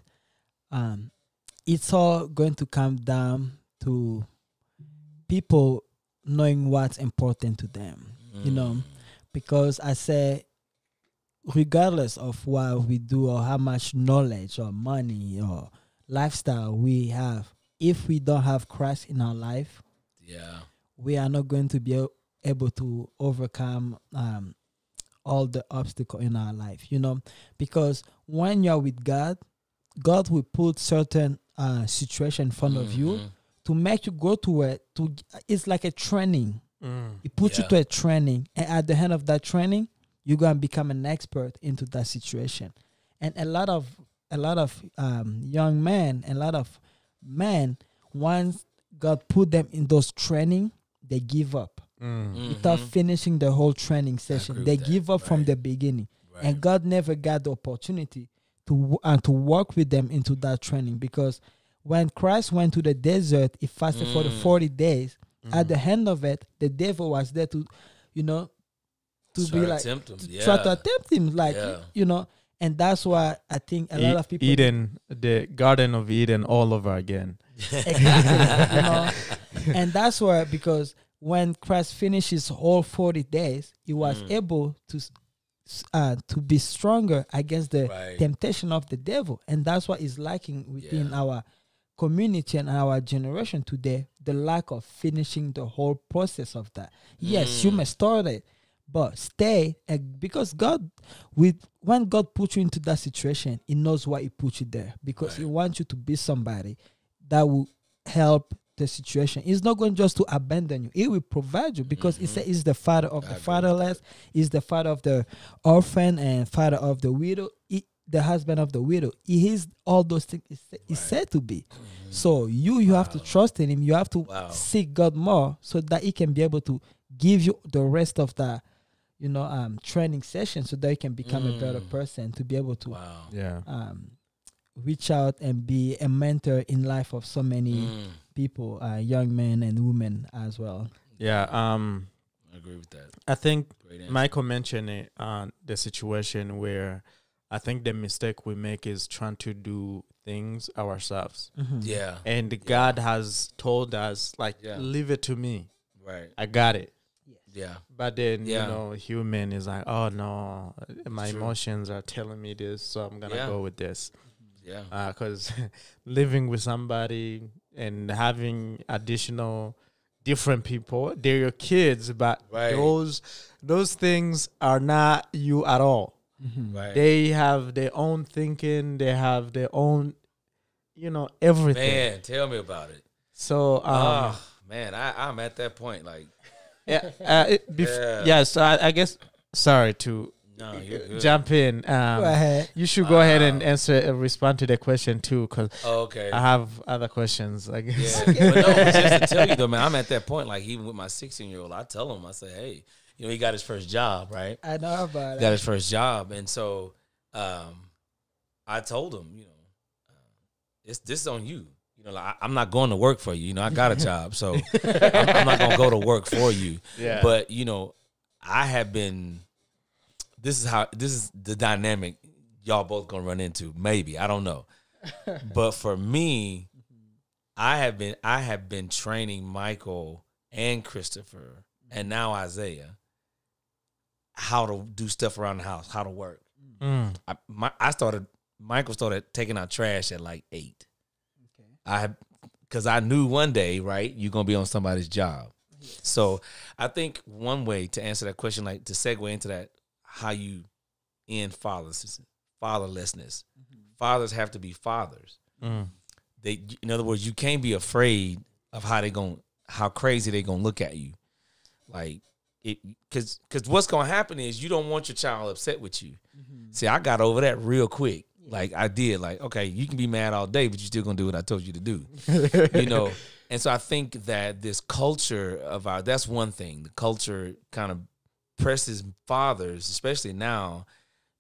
it's all going to come down to people knowing what's important to them. Because I say, regardless of what we do or how much knowledge or money or lifestyle we have, if we don't have Christ in our life, we are not going to be able to overcome all the obstacles in our life, because when you're with God, God will put certain situation in front of you to make you go to it. It's like a training. He puts you to a training, and at the end of that training, you're gonna become an expert into that situation. And a lot of young men, a lot of men, once God put them in those training, they give up without finishing the whole training session. They give up from the beginning, and God never got the opportunity to work with them into that training, because when Christ went to the desert, he fasted for the 40 days. At the end of it, the devil was there to, try to attempt him, And that's why I think a lot of people Eden, the Garden of Eden, all over again. exactly, and that's why, because when Christ finished his whole 40 days, he was able to be stronger against the temptation of the devil, and that's what is lacking within our community and our generation today, the lack of finishing the whole process of that. Yes, you may start it, but stay, because when God puts you into that situation, he knows why he put you there, because he wants you to be somebody that will help the situation. He's not going just to abandon you. He will provide you, because he said he's the father of the fatherless, he's the father of the orphan, and father of the widow, the husband of the widow. He is all those things he's said to be. So you have to trust in him. You have to seek God more, so that he can be able to give you the rest of the training session, so that you can become a better person, to be able to reach out and be a mentor in life of so many people, young men and women as well. I agree with that. I think Michael mentioned it, the situation where I think the mistake we make is trying to do things ourselves. And God has told us, like, leave it to me. I got it. But then, human is like, oh no, my emotions are telling me this, so I'm going to go with this. Because living with somebody and having additional different people, they're your kids, but those things are not you at all. They have their own thinking, they have their own, everything. Man, tell me about it. So, I'm at that point, like, so I guess, sorry to jump in. Go ahead. You should go ahead and respond to the question too, because I have other questions, I guess. But no, it's just to tell you though, man, I'm at that point, like, even with my 16-year-old, I tell him, I say, hey, he got his first job, right? I know about it. Got his first job, and so I told him, this is on you. Like, I'm not going to work for you. I got a job, so I'm not going to go to work for you. But I have been. This is the dynamic y'all both gonna run into. Maybe, I don't know. But for me, I have been training Michael and Christopher and now Isaiah how to do stuff around the house, how to work. Michael started taking out trash at like 8. Because I knew one day, right, you're gonna be on somebody's job. So I think one way to answer that question, like to segue into that, how you end fatherlessness. Fathers have to be fathers. In other words, you can't be afraid of how crazy they gonna look at you. Like because what's gonna happen is you don't want your child upset with you. See, I got over that real quick. Like I did. Like, okay, you can be mad all day, but you're still gonna do what I told you to do. And so I think that this culture of that's one thing. The culture kind of presses fathers, especially now.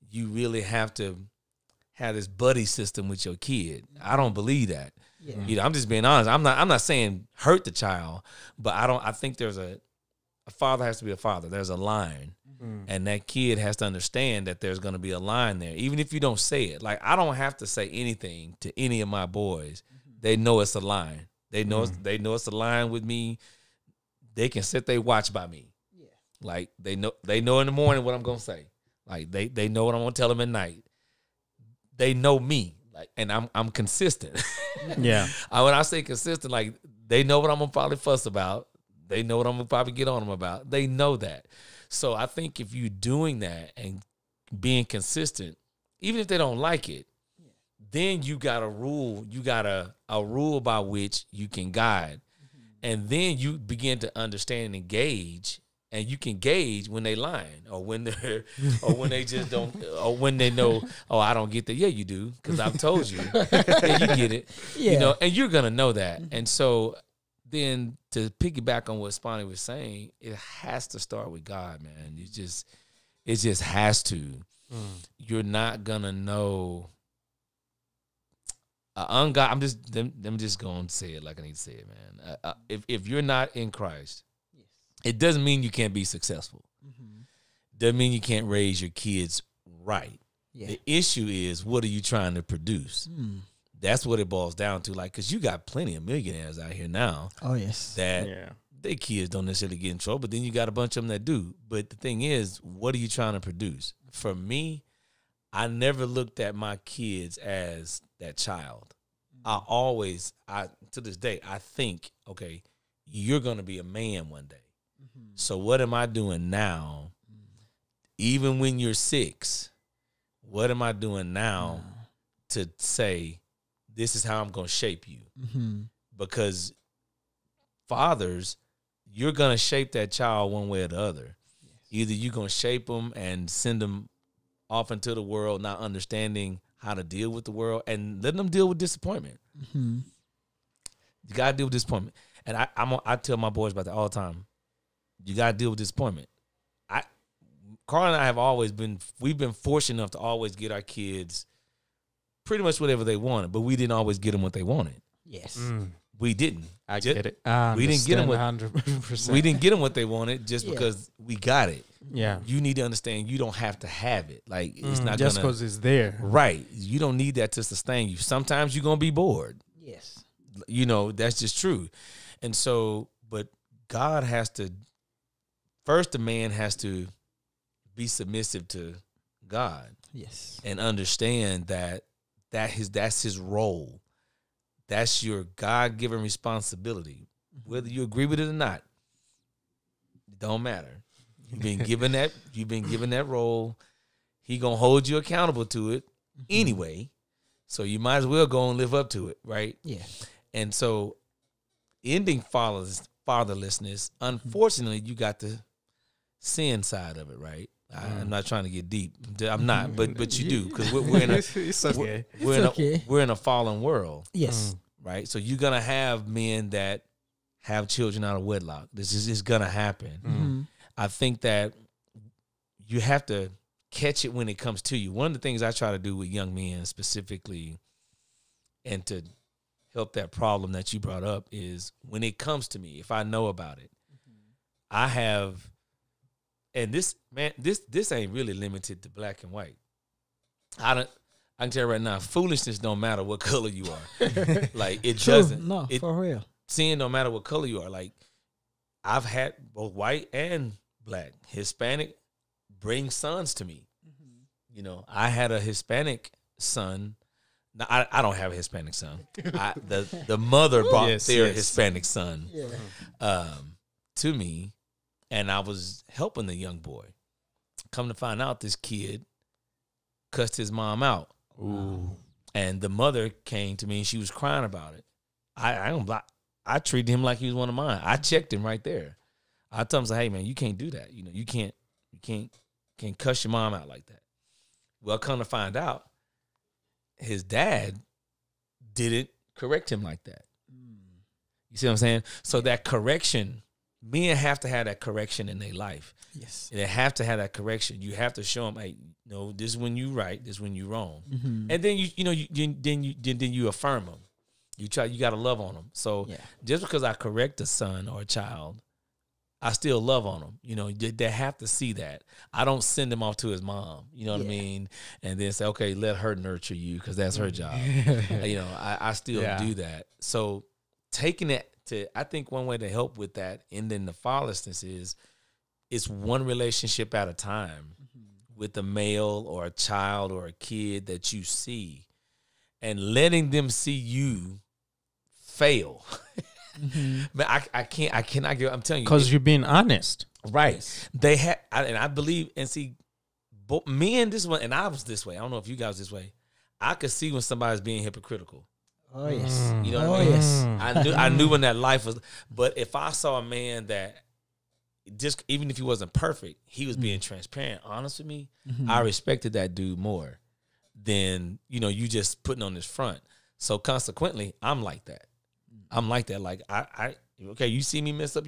You really have to have this buddy system with your kid. I don't believe that. I'm just being honest. I'm not saying hurt the child, but I think there's a father has to be a father. There's a line. And that kid has to understand that there's going to be a line there, even if you don't say it. Like, I don't have to say anything to any of my boys. They know it's a line. They know it's a line with me. They can sit there watch by me. Like, they know in the morning what I'm going to say. Like, they know what I'm going to tell them at night. They know me. Like, and I'm consistent. When I say consistent, like, they know what I'm going to probably fuss about. They know what I'm going to probably get on them about. They know that. So I think if you're doing that and being consistent, even if they don't like it, then you got a rule. You got a rule by which you can guide. And then you begin to understand and engage. And you can gauge when they lying or when they're or when they just don't or when they know, oh, I don't get that. Yeah, you do, because I've told you. And you get it. And you're gonna know that. And so then to piggyback on what Spani was saying, it has to start with God, man. It just has to. You're not gonna know. I'm just gonna say it like I need to say it, man. If you're not in Christ, it doesn't mean you can't be successful. Doesn't mean you can't raise your kids right. Yeah. The issue is, what are you trying to produce? That's what it boils down to. Like, because you got plenty of millionaires out here now. Oh, yes. That Yeah. their kids don't necessarily get in trouble, but then you got a bunch of them that do. But the thing is, what are you trying to produce? For me, I never looked at my kids as that child. To this day, I think, okay, you're going to be a man one day. So what am I doing now? Even when you're 6, what am I doing now to say, this is how I'm going to shape you? Because fathers, you're going to shape that child one way or the other. Yes. Either you're going to shape them and send them off into the world, not understanding how to deal with the world and letting them deal with disappointment. You got to deal with disappointment. And I tell my boys about that all the time. You got to deal with disappointment. Carl and I have always we've been fortunate enough to always get our kids pretty much whatever they wanted, but we didn't always get them what they wanted. Yes. We didn't. I get it. We didn't get them 100%. We didn't get them what they wanted just because we got it. Yeah. You need to understand you don't have to have it. Like, it's not just gonna, because it's there. right. You don't need that to sustain you. Sometimes you're gonna be bored. Yes. You know, that's just true. And so, but God has to first, the man has to be submissive to God. Yes. And understand that's his role. That's your God-given responsibility. Whether you agree with it or not, it don't matter. You've been given that role. He gonna hold you accountable to it anyway. So you might as well go and live up to it, right? Yeah. And so ending fatherlessness, unfortunately, you got the sin side of it, right? I'm not trying to get deep. I'm not, but you do, because we're in a it's okay. we're in a fallen world. Yes. Right. So you're gonna have men that have children out of wedlock. This is gonna happen. I think that you have to catch it when it comes to you. One of the things I try to do with young men specifically, and to help that problem that you brought up, is when it comes to me, if I know about it, I have. And this ain't really limited to black and white. I can tell you right now, foolishness don't matter what color you are. Like, it True. doesn't. No, for real. Sin don't matter what color you are. Like, I've had both white and black, Hispanic bring sons to me. You know, I had a Hispanic son. Now, I don't have a Hispanic son. The mother brought their Hispanic son to me. And I was helping the young boy. Come to find out, this kid cussed his mom out. Ooh. And the mother came to me and she was crying about it. I treated him like he was one of mine. I checked him right there. I told him, hey man, you can't do that. You know, you can't cuss your mom out like that. Well, come to find out, his dad didn't correct him like that. You see what I'm saying? So that correction, men have to have that correction in their life. Yes. They have to have that correction. You have to show them, hey, no, this is when you right, this is when you wrong. And then you affirm them. You got to love on them. So just because I correct a son or a child, I still love on them. You know, they have to see that. I don't send them off to his mom. You know what I mean? And then say, okay, let her nurture you because that's her job. You know, I still do that. So taking it to, I think one way to help with that, and then the fatherlessness is, it's one relationship at a time with a male or a child or a kid that you see, and letting them see you fail. But I cannot give. I'm telling you, because you're being honest, right? They had, and I believe, and see, men this one, and I was this way. I don't know if you guys this way. I could see when somebody's being hypocritical. Oh yes, you know what I mean? Yes, I knew when that life was. But if I saw a man that, just even if he wasn't perfect, he was being transparent, honest with me, I respected that dude more than, you just putting on this front. So consequently, I'm like that. Like I okay, you see me mess up,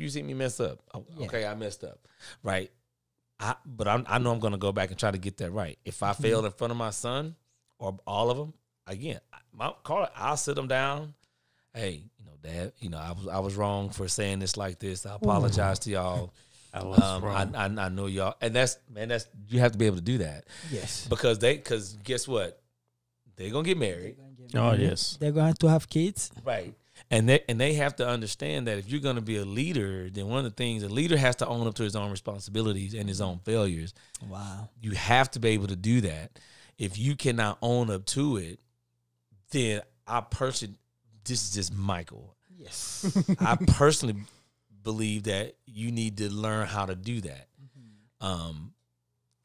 Okay, I messed up, right? But I know I'm gonna go back and try to get that right. If I failed in front of my son or all of them, again, I'll sit them down. Hey, Dad, I was wrong for saying this like this. I apologize to y'all. I was wrong. I know y'all, and that's you have to be able to do that. Yes. Because guess what? They're gonna get married. Oh, yes. They're going to have kids. Right. And they have to understand that if you're going to be a leader, then one of the things, a leader has to own up to his own responsibilities and his own failures. Wow. You have to be able to do that. If you cannot own up to it, then this is just Michael. Yes. I personally believe that you need to learn how to do that.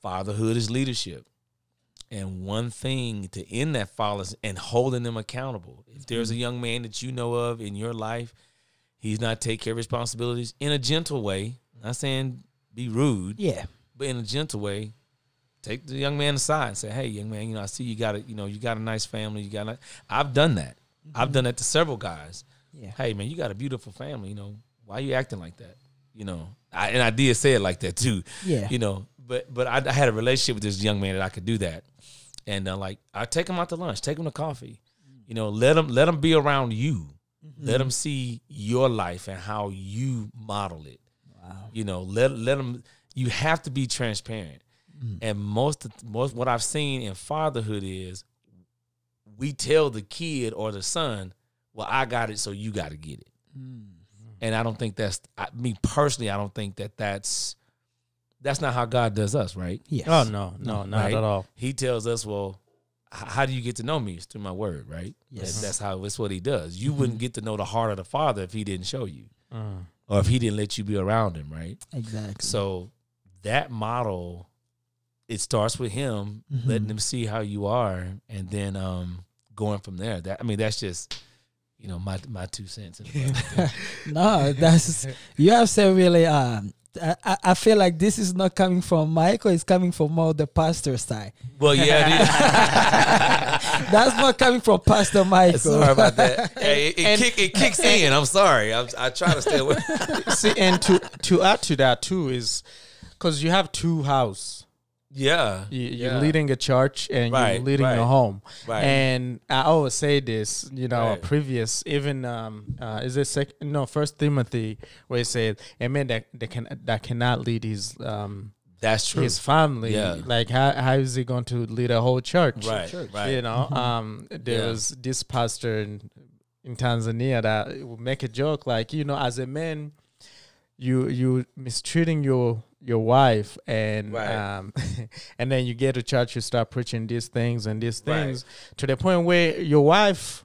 Fatherhood is leadership. And one thing to end that follows and holding them accountable. If there's a young man that you know of in your life, he's not taking care of responsibilities in a gentle way. Not saying be rude. Yeah. But in a gentle way, take the young man aside and say, "Hey, young man, I see you got a nice family. I've done that. I've done that to several guys. Yeah. Hey, man, you got a beautiful family. Why are you acting like that? I did say it like that too. Yeah. But I had a relationship with this young man that I could do that. And I take him out to lunch, take him to coffee, let him be around you, let him see your life and how you model it. Wow. Let him. You have to be transparent. And most what I've seen in fatherhood is we tell the kid or the son, "Well, I got it, so you got to get it." And I don't think me personally. I don't think that's not how God does us, right? Yes. Oh, no, not right? at all. He tells us, well, how do you get to know me? It's through my word, right? Yes. That's what he does. You wouldn't get to know the heart of the Father if he didn't show you or if he didn't let you be around him, right? Exactly. So that model, it starts with him, letting him see how you are, and then going from there. That's just, my 2 cents. No, you have said really, I feel like this is not coming from Michael, it's coming from more the pastor side. Well, yeah, it is. That's not coming from Pastor Michael. Sorry about that. Hey, it kicks in. I'm sorry. I try to stay away. See, and to add to that too is because you have two houses. Yeah. You're leading a church and you're leading a home. Right. And I always say this, previous, even, is it First Timothy, where it says, a man that cannot lead his, that's true. His family. Yeah. Like, how is he going to lead a whole church? Right. There was this pastor in Tanzania that would make a joke, like, as a man, you mistreating your wife and and then you get to church, you start preaching these things to the point where your wife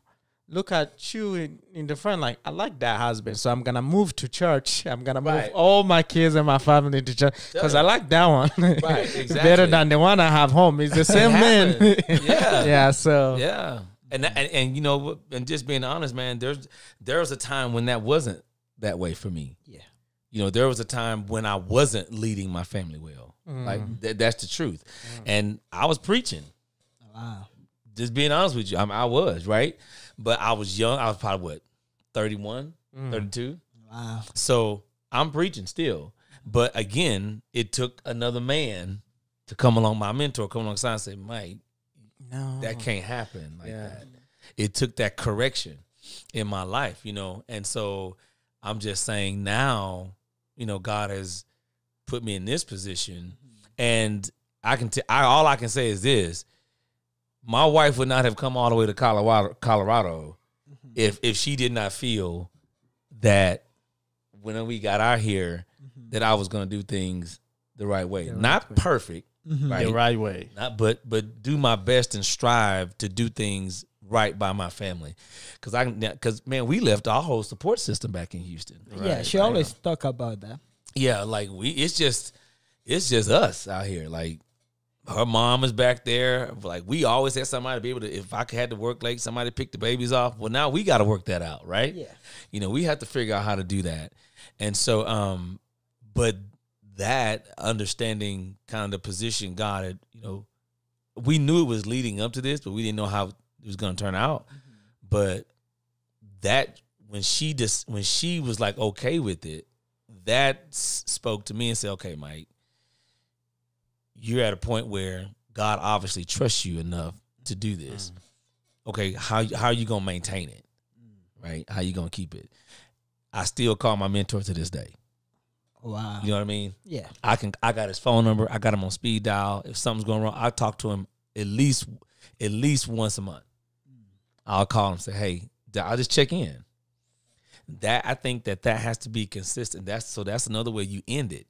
look at you in the front like, I like that husband, so I'm gonna move to church. I'm gonna move all my kids and my family to church because I like that one. Right, exactly. Better than the one I have home. It's the same man. Yeah. So yeah, and and just being honest, man, there was a time when that wasn't that way for me. Yeah. There was a time when I wasn't leading my family well. Like that's the truth. And I was preaching. Wow. Just being honest with you, I was, right? But I was young. I was probably 31, 32. Wow. So I'm preaching still. But again, it took another man to come along, my mentor, come alongside and say, Mike, no, that can't happen like that. It took that correction in my life, And so I'm just saying now, God has put me in this position, and all I can say is this: my wife would not have come all the way to Colorado if she did not feel that when we got out here that I was going to do things the right way, not perfect, right? The right way, but do my best and strive to do things right by my family, because man, we left our whole support system back in Houston. Yeah, she always talk about that. Yeah, like it's just us out here. Like her mom is back there. Like we always had somebody to be able to. If I had to work late, somebody pick the babies off. Well, now we got to work that out, right? Yeah. We have to figure out how to do that. And so, but that understanding kind of the position God had, we knew it was leading up to this, but we didn't know how it was going to turn out. But that when she was like okay with it, that spoke to me and said, okay, Mike, you're at a point where God obviously trusts you enough to do this. Okay, how are you going to maintain it? Right? How you going to keep it? I still call my mentor to this day. Wow. You know what I mean? Yeah. I got his phone number. I got him on speed dial. If something's going wrong, I talk to him at least once a month. I'll call him and say, hey, I'll just check in. That I think that has to be consistent. That's another way you end it,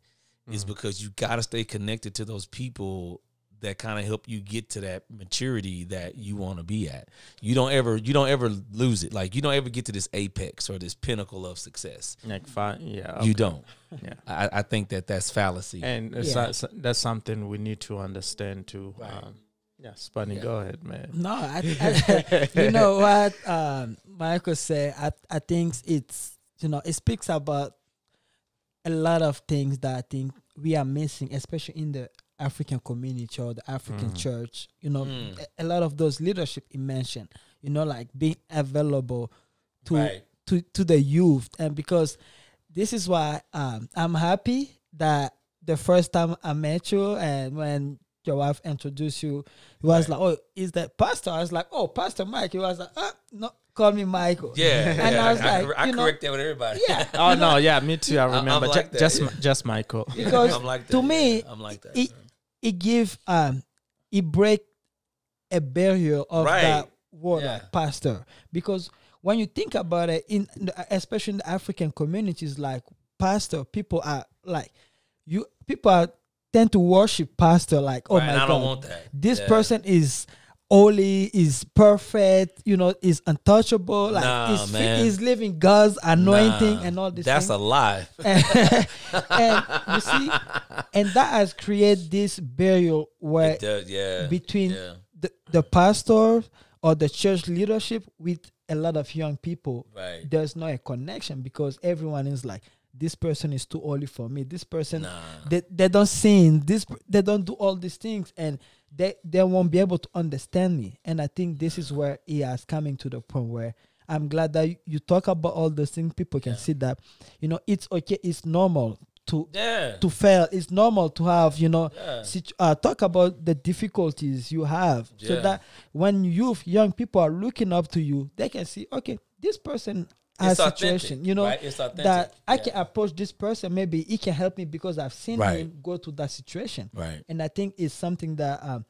is because you got to stay connected to those people that kind of help you get to that maturity that you want to be at. You don't ever lose it. Like, you don't ever get to this apex or this pinnacle of success. Like, yeah, okay. You don't. Yeah, I think that's fallacy. and that's something we need to understand too. Right. Yeah, Spunny, go ahead, man. No, I you know what Michael said. I think it's, you know, it speaks about a lot of things that I think we are missing, especially in the African community or the African church. You know, a lot of those leadership he mentioned, you know, like being available to the youth. And because this is why I'm happy that the first time I met you and when your wife introduced you, he was like, oh, is that Pastor? I was like, oh, Pastor Mike. He was like, no, call me Michael. Yeah. And I was like, I correct that with everybody. Yeah. Oh no, yeah, me too. I remember. like that, Just Michael. Because I'm like that, to me, I'm like that. it give it break a barrier of that word, like pastor. Because when you think about it, especially in the African communities, like pastor, people are like tend to worship pastor like, oh my God, I don't want that. This person is holy, is perfect, you know, is untouchable, like is living God's anointing and all this. That's a lie. And you see, and that has created this barrier where between the pastor or the church leadership with a lot of young people. Right. There's no a connection because everyone is like, this person is too holy for me. This person, they don't sing. They don't do all these things, and they won't be able to understand me. And I think this is where he has coming to the point where I'm glad that you talk about all those things. People can see that, you know, it's okay. It's normal to fail. It's normal to have, you know, talk about the difficulties you have, so that when young people are looking up to you, they can see, okay, this person has situation, you know, that I can approach this person. Maybe he can help me because I've seen him go to that situation. Right. And I think it's something that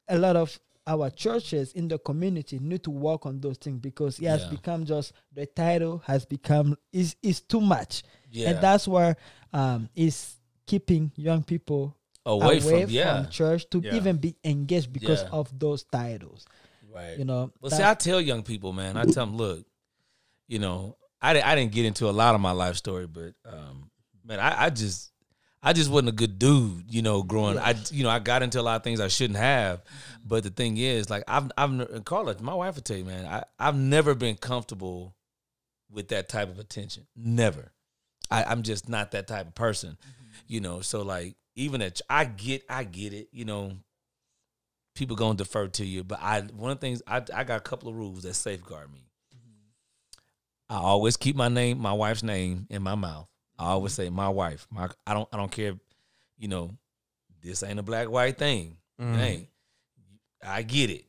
a lot of our churches in the community need to work on those things, because it has become just, the title has become is too much. Yeah. And that's where is keeping young people away from church to even be engaged because of those titles. Right. You know. Well, see, I tell young people, man, I tell them, look, you know, I didn't get into a lot of my life story, but man, I just wasn't a good dude, you know, growing. I got into a lot of things I shouldn't have. But the thing is, like, and Carla, my wife would tell you, man, I've never been comfortable with that type of attention. Never. I'm just not that type of person, you know. So like, even I get it, you know. People gonna defer to you, but one of the things I got a couple of rules that safeguard me. I always keep my wife's name in my mouth. I always say my wife. I don't care, you know, this ain't a black white thing. It ain't. I get it.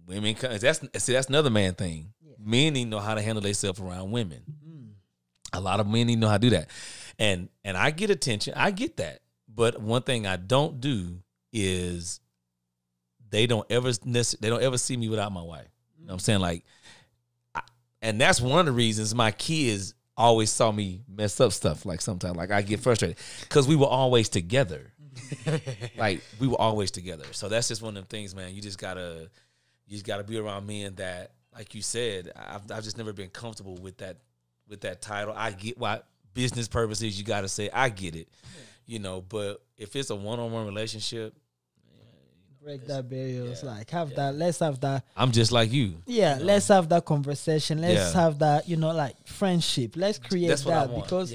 Women, that's another man thing. Yeah. Men need to know how to handle themselves around women. A lot of men need to know how to do that. And I get attention. I get that. But one thing I don't do is they don't ever see me without my wife. You know what I'm saying? Like, and that's one of the reasons my kids always saw me mess up stuff. Like sometimes, like I get frustrated because we were always together. Like we were always together. So that's just one of them things, man. You just gotta be around men that, like you said, I've just never been comfortable with that title. I get why business purposes you gotta say, I get it, you know. But if it's a one-on-one relationship, break that barrier. It's like let's have that. I'm just like you. Yeah, you know? Let's have that conversation. Let's have that, you know, like friendship. Let's create that, because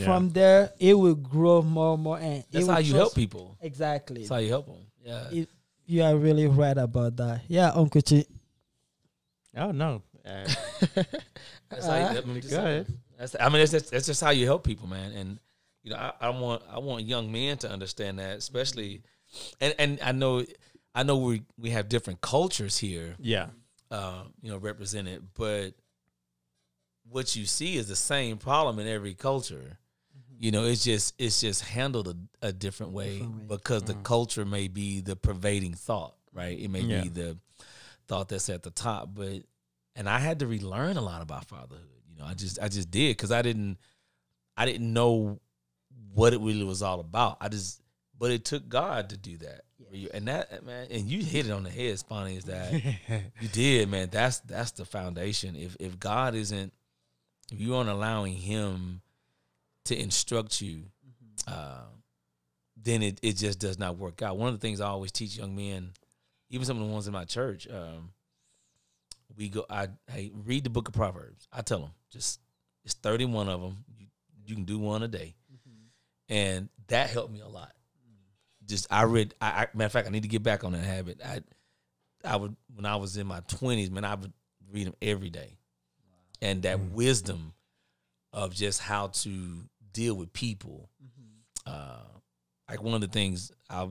from there it will grow more and more. And that's how you help people. Exactly. That's how you help them. Yeah. You are really right about that. Yeah, Uncle Chi. Oh no. That's how you, go ahead. That's just how you help people, man. And you know, I want young men to understand that, especially, and I know we have different cultures here. Yeah. You know, represented, but what you see is the same problem in every culture. You know, it's just handled a different way because the culture may be the pervading thought, right? It may be the thought that's at the top, and I had to relearn a lot about fatherhood. You know, I just did because I didn't know what it really was all about. But it took God to do that. And that, man, and you hit it on the head, Sponny, is that you did, man. That's the foundation. If God isn't, if you aren't allowing Him to instruct you, then it just does not work out. One of the things I always teach young men, even some of the ones in my church, I read the book of Proverbs. I tell them, it's 31 of them. You can do one a day. And that helped me a lot. Matter of fact, I need to get back on that habit. I would, when I was in my 20s, man, I would read them every day. And that wisdom of just how to deal with people. Like one of the things my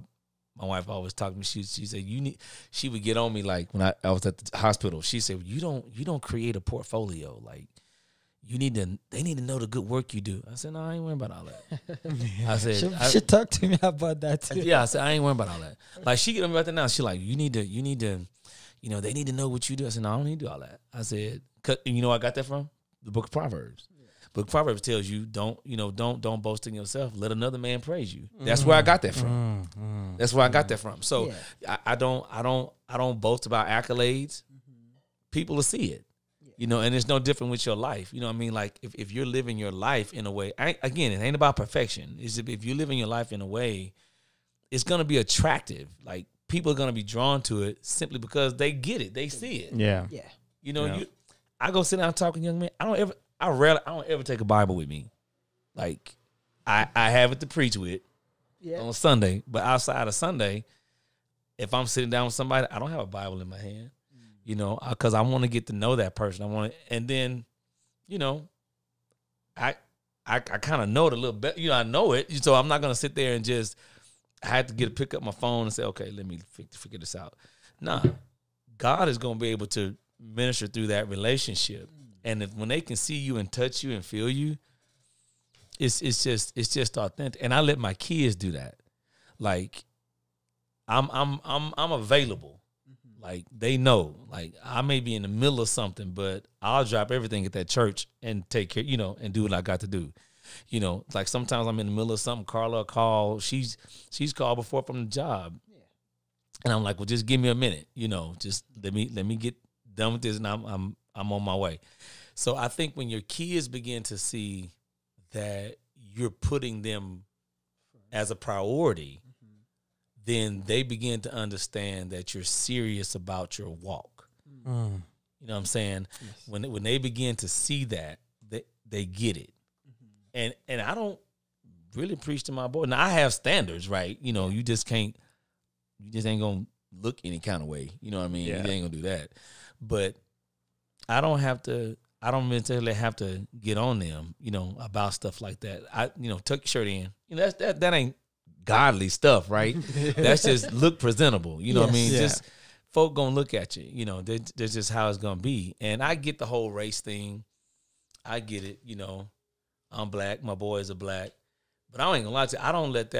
wife always talked to me, she said, she would get on me like when I was at the hospital. She said, you don't create a portfolio. Like, they need to know the good work you do. I said, no, I ain't worried about all that. I said, she talked to me about that too. Yeah, I said, I ain't worried about all that. Like, she get on me about that now. She like, you need to, you know, they need to know what you do. I said, no, I don't need to do all that. I said, you know where I got that from? The book of Proverbs. Book of Proverbs tells you, don't boast in yourself. Let another man praise you. That's where I got that from. That's where I got that from. So I don't boast about accolades. People will see it. You know, and it's no different with your life. You know what I mean? Like, if you're living your life in a way, again, it ain't about perfection. If you're living your life in a way, it's going to be attractive. Like, people are going to be drawn to it simply because they get it. They see it. Yeah. You know, I go sit down and talk to young men. I don't ever take a Bible with me. Like, I have it to preach with on Sunday. But outside of Sunday, if I'm sitting down with somebody, I don't have a Bible in my hand. You know, because I want to get to know that person. And then, you know, I kind of know it a little bit. You know, I know it, so I'm not gonna sit there and just. I had to pick up my phone and say, okay, let me figure this out. Nah, God is gonna be able to minister through that relationship, and when they can see you and touch you and feel you, it's just authentic. And I let my kids do that. Like, I'm available. Like, they know, like, I may be in the middle of something, but I'll drop everything at that church and take care, you know, and do what I got to do. You know, like, sometimes I'm in the middle of something. Carla will call. She's called before from the job. And I'm like, well, just give me a minute, you know, just let me get done with this, and I'm on my way. So I think when your kids begin to see that you're putting them as a priority, then they begin to understand that you're serious about your walk. You know what I'm saying? Yes. When they begin to see that, they get it. And I don't really preach to my boy. Now, I have standards, right? You know, you just ain't gonna look any kind of way. You know what I mean? You ain't gonna do that. But I don't necessarily have to get on them, you know, about stuff like that. Tuck your shirt in. You know, that ain't godly stuff, right? That's just look presentable. You know what I mean? Just folk gonna look at you. You know, that's just how it's gonna be. And I get the whole race thing. I get it. You know, I'm black. My boys are black. But I ain't gonna lie to you. I don't let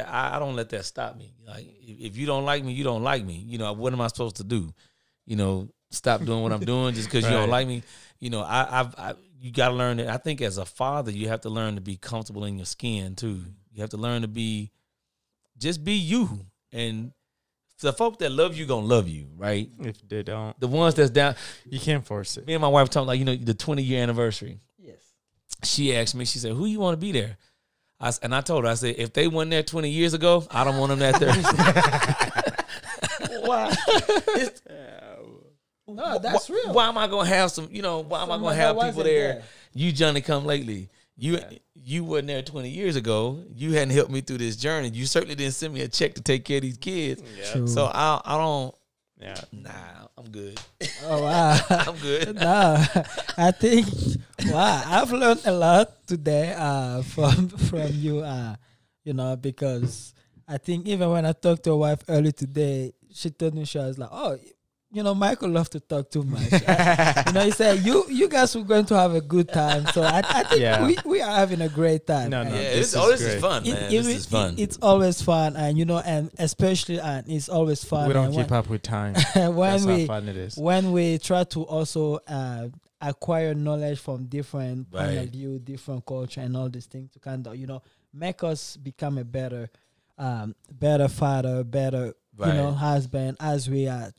that stop me. Like, if you don't like me, you don't like me. You know, what am I supposed to do? You know, stop doing what I'm doing just because you don't like me. You know, you got to learn that. I think as a father, you have to learn to be comfortable in your skin too. You have to learn to just be you. And the folk that love you gonna love you, right? If they don't, the ones that's down, you can't force it. Me and my wife talking, like, you know, the 20-year anniversary. Yes. She asked me. She said, "Who you want to be there?" And I told her, I said, if they weren't there 20 years ago, I don't want them there 30. Why? No, that's real. Why am I gonna have some? You know, why am I gonna have people there? You Johnny come lately. You wasn't there 20 years ago. You hadn't helped me through this journey. You certainly didn't send me a check to take care of these kids. Yeah. So I don't. Yeah. Nah, I'm good. Oh wow, I'm good. Nah, I think I've learned a lot today from you. You know, because I think even when I talked to a wife early today, she told me, she was like, "Oh, Michael loves to talk too much. He said you guys were going to have a good time. So I think we are having a great time. No, this is fun, man. This is fun. It's always fun, and and especially, and it's always fun. We don't keep up with time. That's how fun it is. When we try to also acquire knowledge from different point of view, different culture, and all these things to kind of make us become a better father, better husband as we are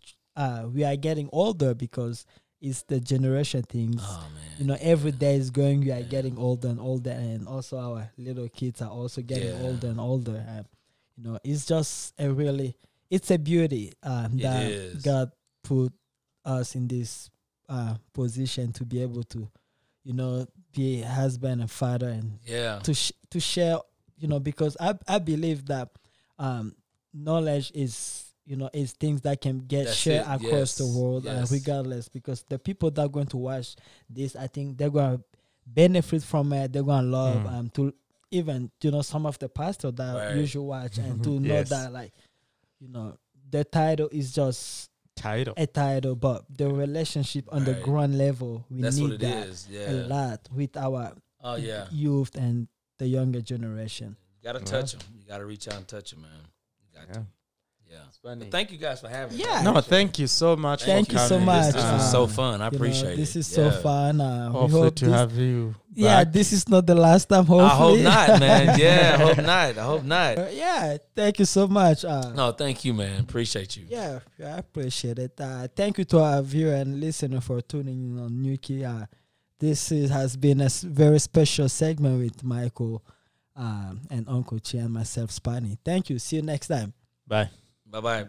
getting older, because it's the generation things. Oh man! Every day is going. We are getting older and older, and also our little kids are also getting older and older. And it's just it's a beauty that God put us in this position to be able to, be a husband and father, and to share, because I believe that knowledge is is things that can get shared across the world, regardless, because the people that are going to watch this, I think they're going to benefit from it. They're going to love to even some of the pastors that usually watch, and to know that the title is just a title, but the relationship on the ground level, That's need what that a lot with our youth and the younger generation. You gotta touch them. You gotta reach out and touch them, man. You got to. Yeah. Funny. Thank you guys for having me. Yeah. No, thank you so much. Thank you so much. This was so fun. I appreciate it. This is so fun. Hopefully to have you back. Yeah, this is not the last time, hopefully. I hope not, man. Yeah, I hope not. Yeah, thank you so much. No, thank you, man. Appreciate you. Yeah, I appreciate it. Thank you to our viewer and listener for tuning in on Nyuki. This has been a very special segment with Michael and Uncle Chi and myself, Spani. Thank you. See you next time. Bye. Bye-bye.